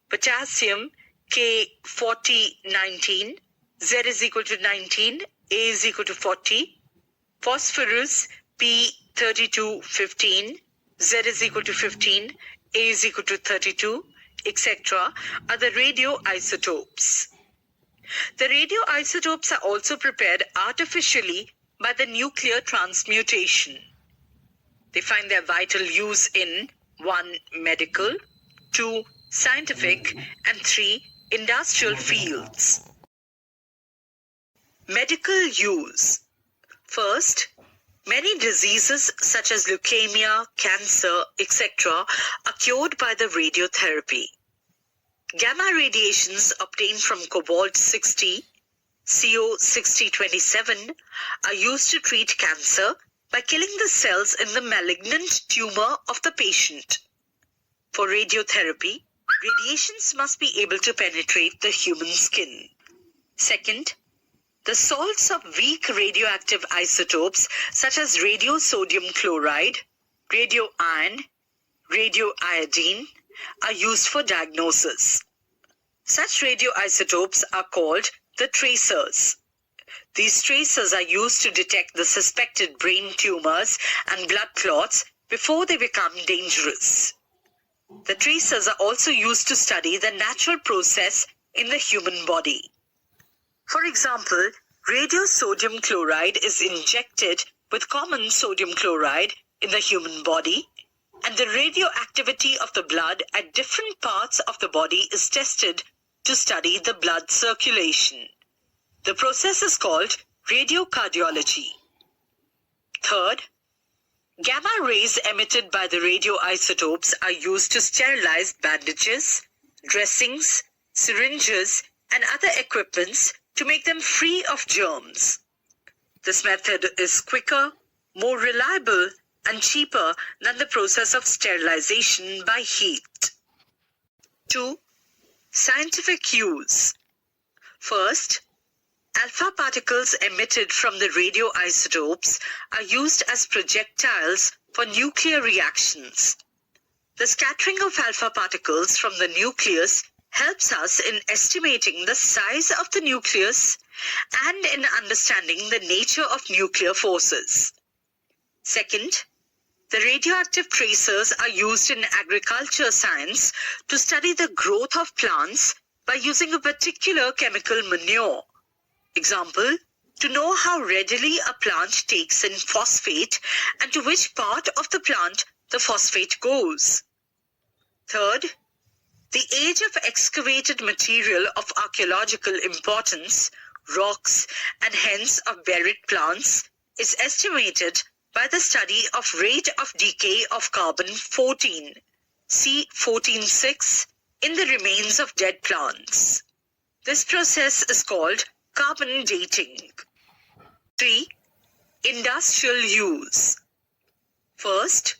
Potassium, K4019, Z is equal to 19, A is equal to 40. Phosphorus, P3215, Z is equal to 15, A is equal to 32, etc. are the radioisotopes. The radioisotopes are also prepared artificially by the nuclear transmutation. They find their vital use in 1. Medical, 2. Scientific, and 3. Industrial fields. Medical use. First, many diseases such as leukemia, cancer, etc. are cured by the radiotherapy. Gamma radiations obtained from cobalt-60, CO-6027, are used to treat cancer by killing the cells in the malignant tumor of the patient. For radiotherapy, radiations must be able to penetrate the human skin. Second, the salts of weak radioactive isotopes such as radiosodium chloride, radioiron, radioiodine are used for diagnosis. Such radioisotopes are called the tracers. These tracers are used to detect the suspected brain tumors and blood clots before they become dangerous. The tracers are also used to study the natural process in the human body. For example, radiosodium chloride is injected with common sodium chloride in the human body, and the radioactivity of the blood at different parts of the body is tested to study the blood circulation. The process is called radiocardiology. Third, gamma rays emitted by the radioisotopes are used to sterilize bandages, dressings, syringes, and other equipments to make them free of germs. This method is quicker, more reliable, and cheaper than the process of sterilization by heat. 2. Scientific use. First, alpha particles emitted from the radioisotopes are used as projectiles for nuclear reactions. The scattering of alpha particles from the nucleus helps us in estimating the size of the nucleus and in understanding the nature of nuclear forces. Second, the radioactive tracers are used in agriculture science to study the growth of plants by using a particular chemical manure. Example, to know how readily a plant takes in phosphate and to which part of the plant the phosphate goes. Third, the age of excavated material of archaeological importance, rocks, and hence of buried plants, is estimated by the study of rate of decay of carbon-14, C14-6, in the remains of dead plants. This process is called carbon dating. 3. Industrial use. First,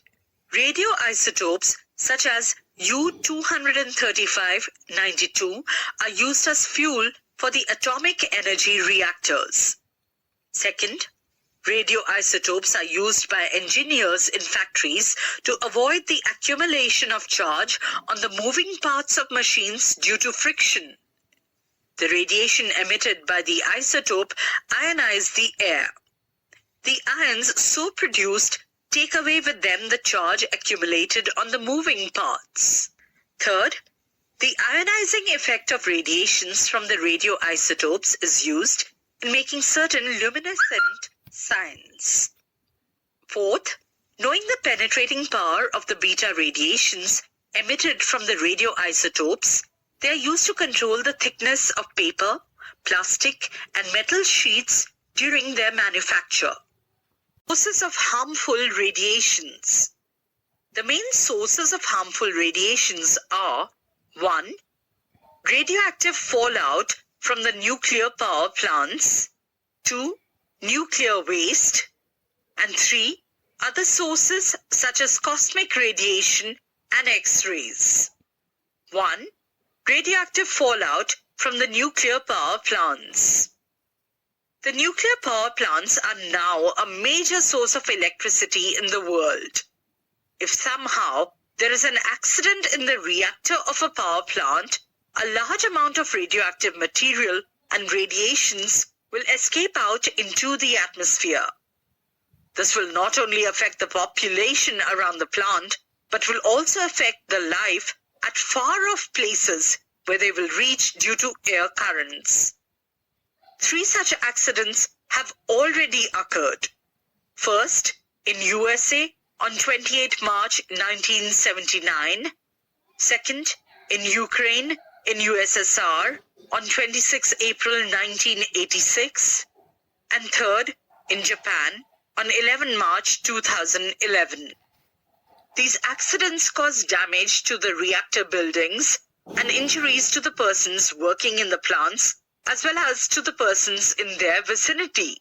radioisotopes such as U-235-92 are used as fuel for the atomic energy reactors. Second, radioisotopes are used by engineers in factories to avoid the accumulation of charge on the moving parts of machines due to friction. The radiation emitted by the isotope ionize the air. The ions so produced take away with them the charge accumulated on the moving parts. Third, the ionizing effect of radiations from the radioisotopes is used in making certain luminescent signs. Fourth, knowing the penetrating power of the beta radiations emitted from the radioisotopes, they are used to control the thickness of paper, plastic, and metal sheets during their manufacture. Sources of harmful radiations. The main sources of harmful radiations are 1. Radioactive fallout from the nuclear power plants, 2. Nuclear waste, and 3. Other sources such as cosmic radiation and X-rays. 1. Radioactive fallout from the nuclear power plants. The nuclear power plants are now a major source of electricity in the world. If somehow there is an accident in the reactor of a power plant, a large amount of radioactive material and radiations will escape out into the atmosphere. This will not only affect the population around the plant, but will also affect the life at far-off places where they will reach due to air currents. 3 such accidents have already occurred. First, in USA on 28 March 1979. Second, in Ukraine in USSR on 26 April 1986. and third in Japan on 11 March 2011. These accidents caused damage to the reactor buildings and injuries to the persons working in the plants as well as to the persons in their vicinity.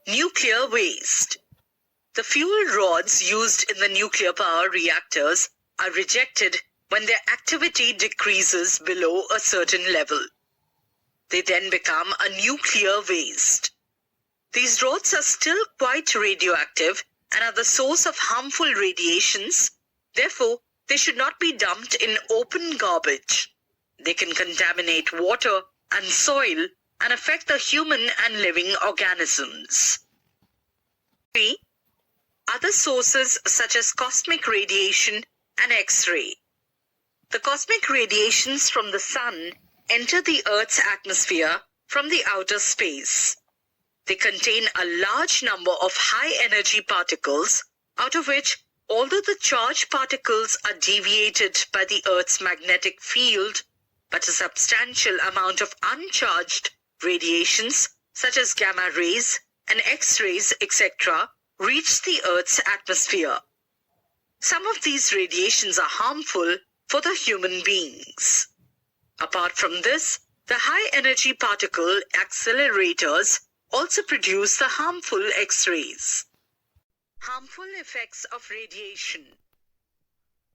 Nuclear waste. The fuel rods used in the nuclear power reactors are rejected when their activity decreases below a certain level. They then become a nuclear waste. These rods are still quite radioactive and are the source of harmful radiations. Therefore, they should not be dumped in open garbage. They can contaminate water and soil and affect the human and living organisms. 3. Other sources such as cosmic radiation and X-ray. The cosmic radiations from the sun enter the Earth's atmosphere from the outer space. They contain a large number of high-energy particles, out of which, although the charged particles are deviated by the Earth's magnetic field, but a substantial amount of uncharged radiations, such as gamma rays and X-rays, etc., reach the Earth's atmosphere. Some of these radiations are harmful for the human beings. Apart from this, the high-energy particle accelerators also produce the harmful X-rays. Harmful effects of radiation.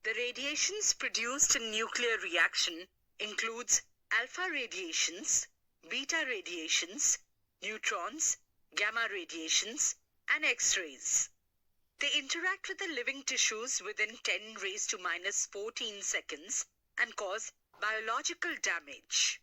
The radiations produced in nuclear reaction includes alpha radiations, beta radiations, neutrons, gamma radiations, and X-rays. They interact with the living tissues within 10 raised to minus 14 seconds and cause biological damage.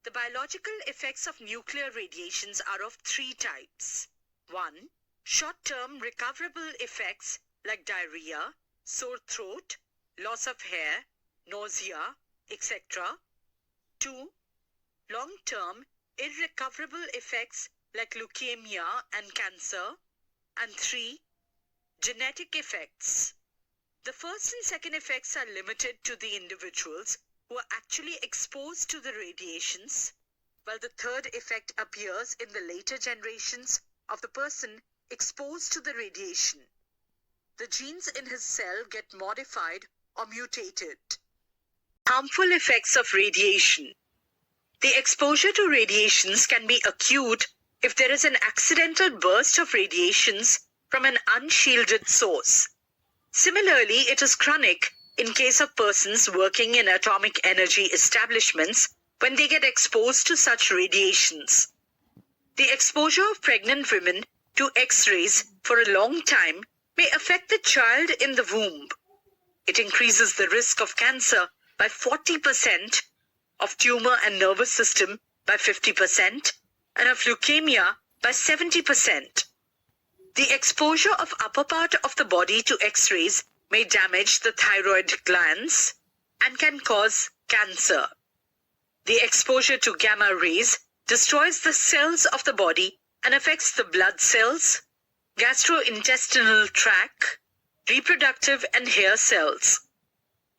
The biological effects of nuclear radiations are of 3 types. 1. Short-term recoverable effects like diarrhea, sore throat, loss of hair, nausea, etc. 2. Long-term irrecoverable effects like leukemia and cancer. And 3. Genetic effects. The first and second effects are limited to the individuals who are actually exposed to the radiations, while the third effect appears in the later generations of the person exposed to the radiation. The genes in his cell get modified or mutated. Harmful effects of radiation. The exposure to radiations can be acute if there is an accidental burst of radiations from an unshielded source. Similarly, it is chronic in case of persons working in atomic energy establishments when they get exposed to such radiations. The exposure of pregnant women to X-rays for a long time may affect the child in the womb. It increases the risk of cancer by 40%, of tumor and nervous system by 50%, and of leukemia by 70%. The exposure of upper part of the body to X-rays may damage the thyroid glands and can cause cancer. The exposure to gamma rays destroys the cells of the body and affects the blood cells, gastrointestinal tract, reproductive and hair cells.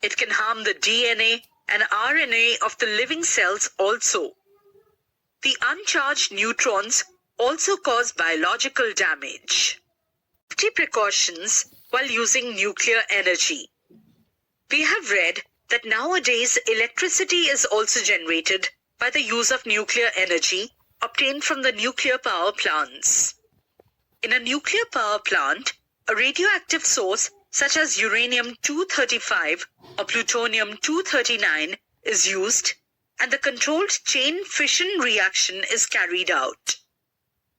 It can harm the DNA and RNA of the living cells also. The uncharged neutrons also cause biological damage. Safety precautions while using nuclear energy. We have read that nowadays electricity is also generated by the use of nuclear energy obtained from the nuclear power plants. In a nuclear power plant, a radioactive source such as uranium-235 or plutonium-239 is used, and the controlled chain fission reaction is carried out.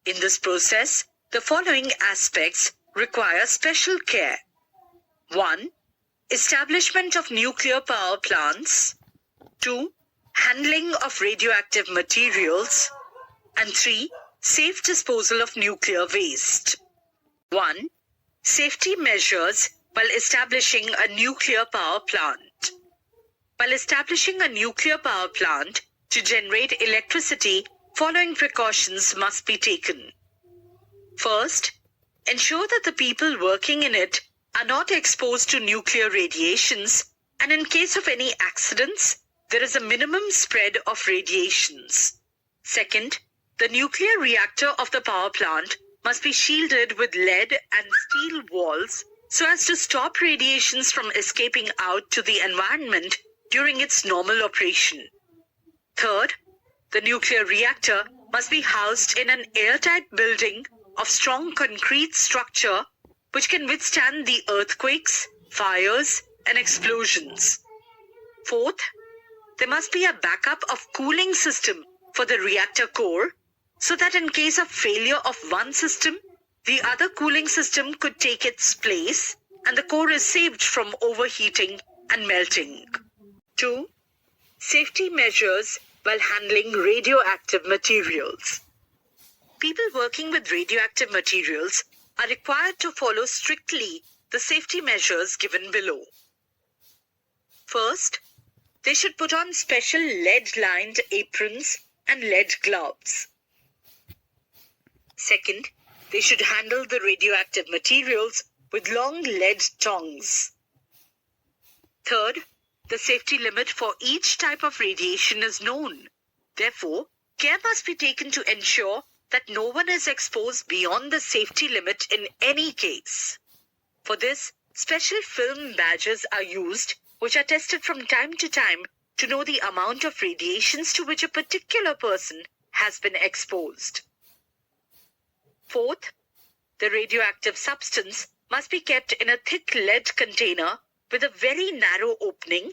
In this process, the following aspects require special care. 1. Establishment of nuclear power plants. 2. Handling of radioactive materials. And 3. Safe disposal of nuclear waste. 1. Safety measures while establishing a nuclear power plant. While establishing a nuclear power plant to generate electricity, following precautions must be taken. First, ensure that the people working in it are not exposed to nuclear radiations, and in case of any accidents, there is a minimum spread of radiations. Second, The nuclear reactor of the power plant must be shielded with lead and steel walls so as to stop radiations from escaping out to the environment during its normal operation. Third, the nuclear reactor must be housed in an airtight building of strong concrete structure which can withstand the earthquakes, fires, and explosions. Fourth, there must be a backup of cooling system for the reactor core so that in case of failure of one system, the other cooling system could take its place and the core is saved from overheating and melting. 2. Safety measures while handling radioactive materials. People working with radioactive materials are required to follow strictly the safety measures given below. First, they should put on special lead-lined aprons and lead gloves. Second, they should handle the radioactive materials with long lead tongs. Third, the safety limit for each type of radiation is known. Therefore, care must be taken to ensure that no one is exposed beyond the safety limit in any case. For this, special film badges are used which are tested from time to time to know the amount of radiations to which a particular person has been exposed. Fourth, the radioactive substance must be kept in a thick lead container with a very narrow opening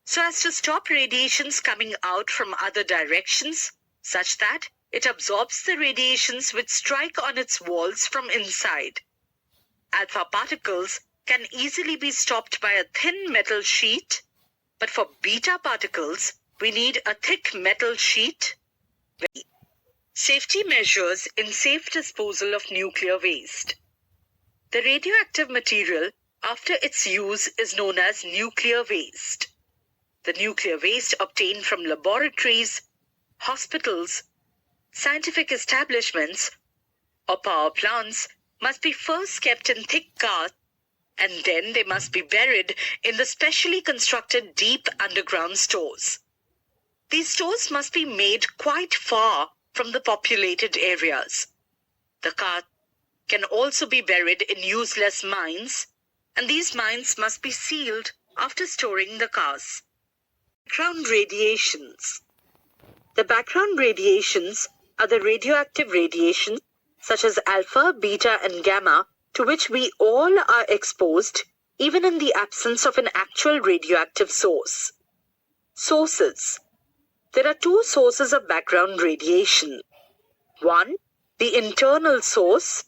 so as to stop radiations coming out from other directions such that it absorbs the radiations which strike on its walls from inside. Alpha particles can easily be stopped by a thin metal sheet, but for beta particles, we need a thick metal sheet. Safety measures in safe disposal of nuclear waste. The radioactive material after its use is known as nuclear waste. The nuclear waste obtained from laboratories, hospitals, scientific establishments, or power plants must be first kept in thick casks and then they must be buried in the specially constructed deep underground stores. These stores must be made quite far from the populated areas. The casks can also be buried in useless mines, and these mines must be sealed after storing the casks. Background radiations. The background radiations are the radioactive radiations such as alpha, beta, and gamma to which we all are exposed even in the absence of an actual radioactive source. Sources. There are two sources of background radiation. One, the internal source.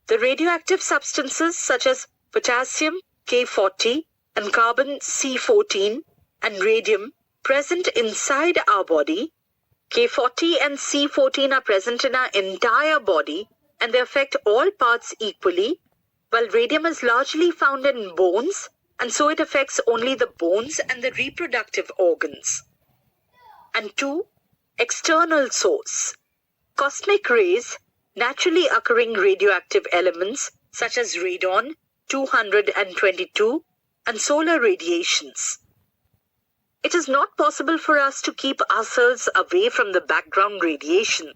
The radioactive substances such as potassium K40 and carbon C14 and radium present inside our body. K40 and C14 are present in our entire body and they affect all parts equally, while radium is largely found in bones and so it affects only the bones and the reproductive organs. And two, external source. Cosmic rays, naturally occurring radioactive elements such as radon 222 and solar radiations. It is not possible for us to keep ourselves away from the background radiation,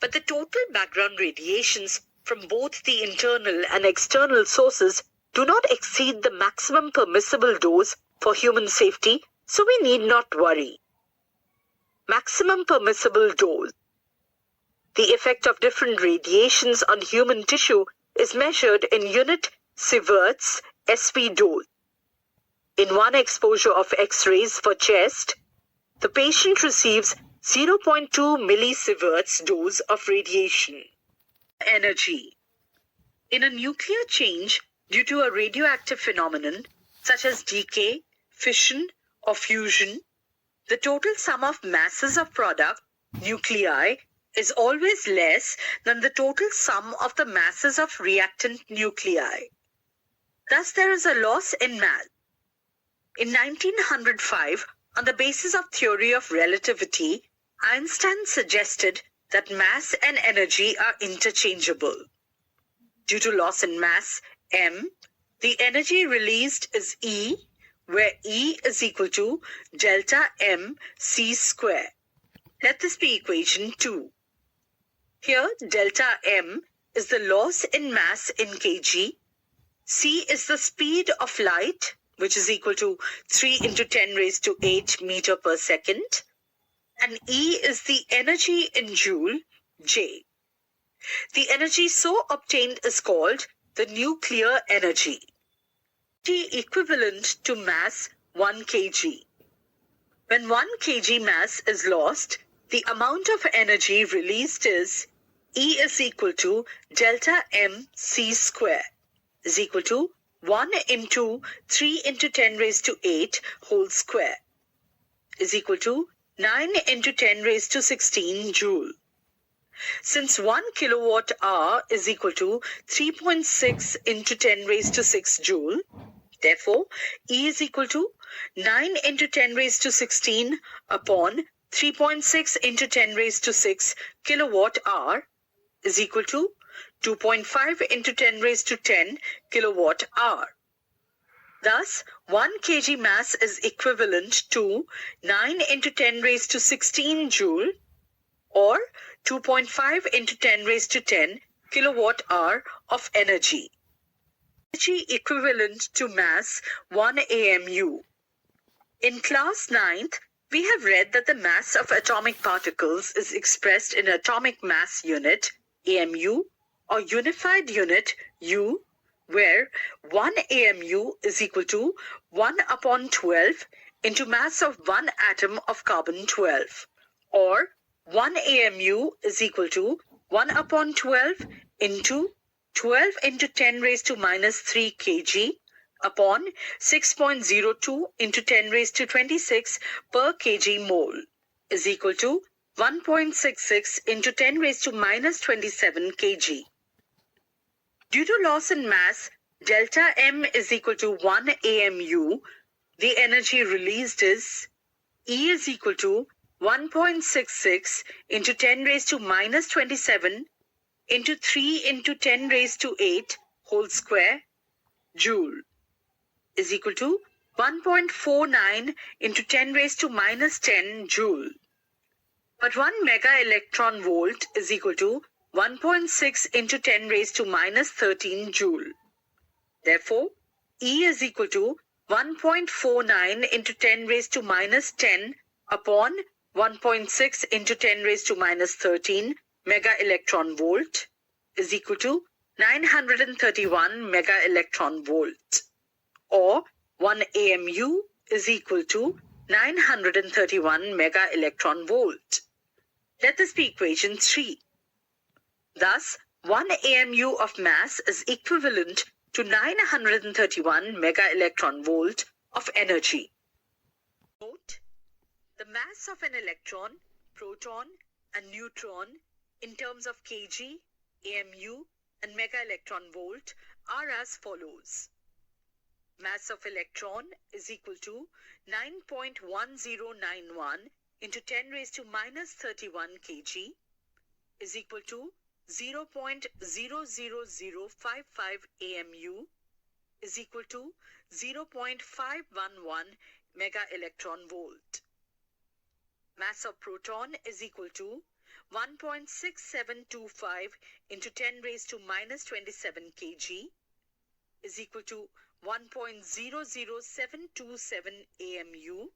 but the total background radiations from both the internal and external sources do not exceed the maximum permissible dose for human safety, so we need not worry. Maximum permissible dose. The effect of different radiations on human tissue is measured in unit sieverts SV dose. In one exposure of X-rays for chest, the patient receives 0.2 millisieverts dose of radiation. Energy. In a nuclear change due to a radioactive phenomenon such as decay, fission, or fusion, the total sum of masses of product, nuclei, is always less than the total sum of the masses of reactant nuclei. Thus, there is a loss in mass. In 1905, on the basis of theory of relativity, Einstein suggested that mass and energy are interchangeable. Due to loss in mass, m, the energy released is E, where E is equal to delta m c square. Let this be equation 2. Here, delta m is the loss in mass in kg. C is the speed of light, which is equal to 3 into 10 raised to 8 meter per second. And E is the energy in joule, J. The energy so obtained is called the nuclear energy. T equivalent to mass 1 kg. When 1 kg mass is lost, the amount of energy released is E is equal to delta mc square is equal to 1 into 3 into 10 raised to 8 whole square is equal to 9 into 10 raised to 16 joule. Since 1 kilowatt hour is equal to 3.6 into 10 raised to 6 joule, therefore, E is equal to 9 into 10 raised to 16 upon 3.6 into 10 raised to 6 kilowatt hour is equal to 2.5 into 10 raised to 10 kilowatt hour. Thus, 1 kg mass is equivalent to 9 into 10 raised to 16 joule or 2.5 into 10 raised to 10 kilowatt hour of energy. Energy equivalent to mass 1 AMU. In class 9th, we have read that the mass of atomic particles is expressed in atomic mass unit, AMU, or unified unit, U, where 1 AMU is equal to 1 upon 12 into mass of 1 atom of carbon-12, or 1 AMU is equal to 1 upon 12 into 12 into 10 raised to minus 3 kg upon 6.02 into 10 raised to 26 per kg mole is equal to 1.66 into 10 raised to minus 27 kg. Due to loss in mass, delta M is equal to 1 AMU. The energy released is E is equal to 1.66 into 10 raised to minus 27 into 3 into 10 raised to 8 whole square joule is equal to 1.49 into 10 raised to minus 10 joule. But 1 mega electron volt is equal to 1.6 into 10 raised to minus 13 joule. Therefore, E is equal to 1.49 into 10 raised to minus 10 upon 1.6 into 10 raised to minus 13 mega electron volt is equal to 931 mega electron volt, or 1 AMU is equal to 931 mega electron volt. Let this be equation 3. Thus, 1 AMU of mass is equivalent to 931 mega electron volt of energy. Note, the mass of an electron, proton, and neutron in terms of kg, AMU, and mega electron volt are as follows. Mass of electron is equal to 9.1091 into 10 raised to minus 31 kg is equal to 0.00055 AMU is equal to 0.511 mega electron volt. Mass of proton is equal to 1.6725 into 10 raised to minus 27 kg is equal to 1.00727 AMU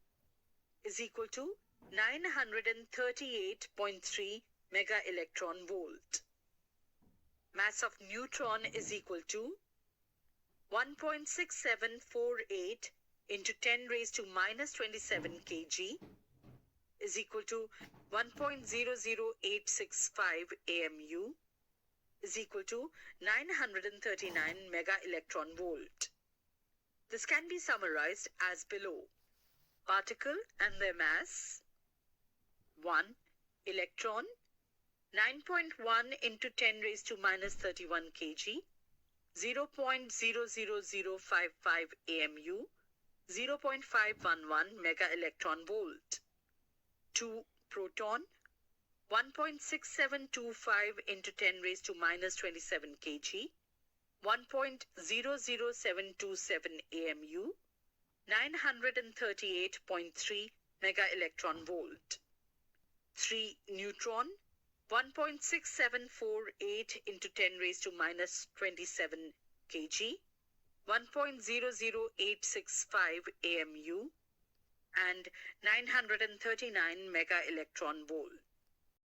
is equal to 938.3 mega electron volt. Mass of neutron is equal to 1.6748 into 10 raised to minus 27 kg is equal to 1.00865 AMU is equal to 939 mega electron volt. This can be summarized as below. Particle and their mass. 1. Electron 9.1 into 10 raised to minus 31 kg, 0.00055 AMU, 0.511 mega electron volt. 2. Proton 1.6725 into 10 raised to minus 27 kg, 1.00727 AMU, 938.3 mega electron volt. 3. Neutron 1.6748 into 10 raised to minus 27 kg, 1.00865 AMU, and 939 mega electron volt.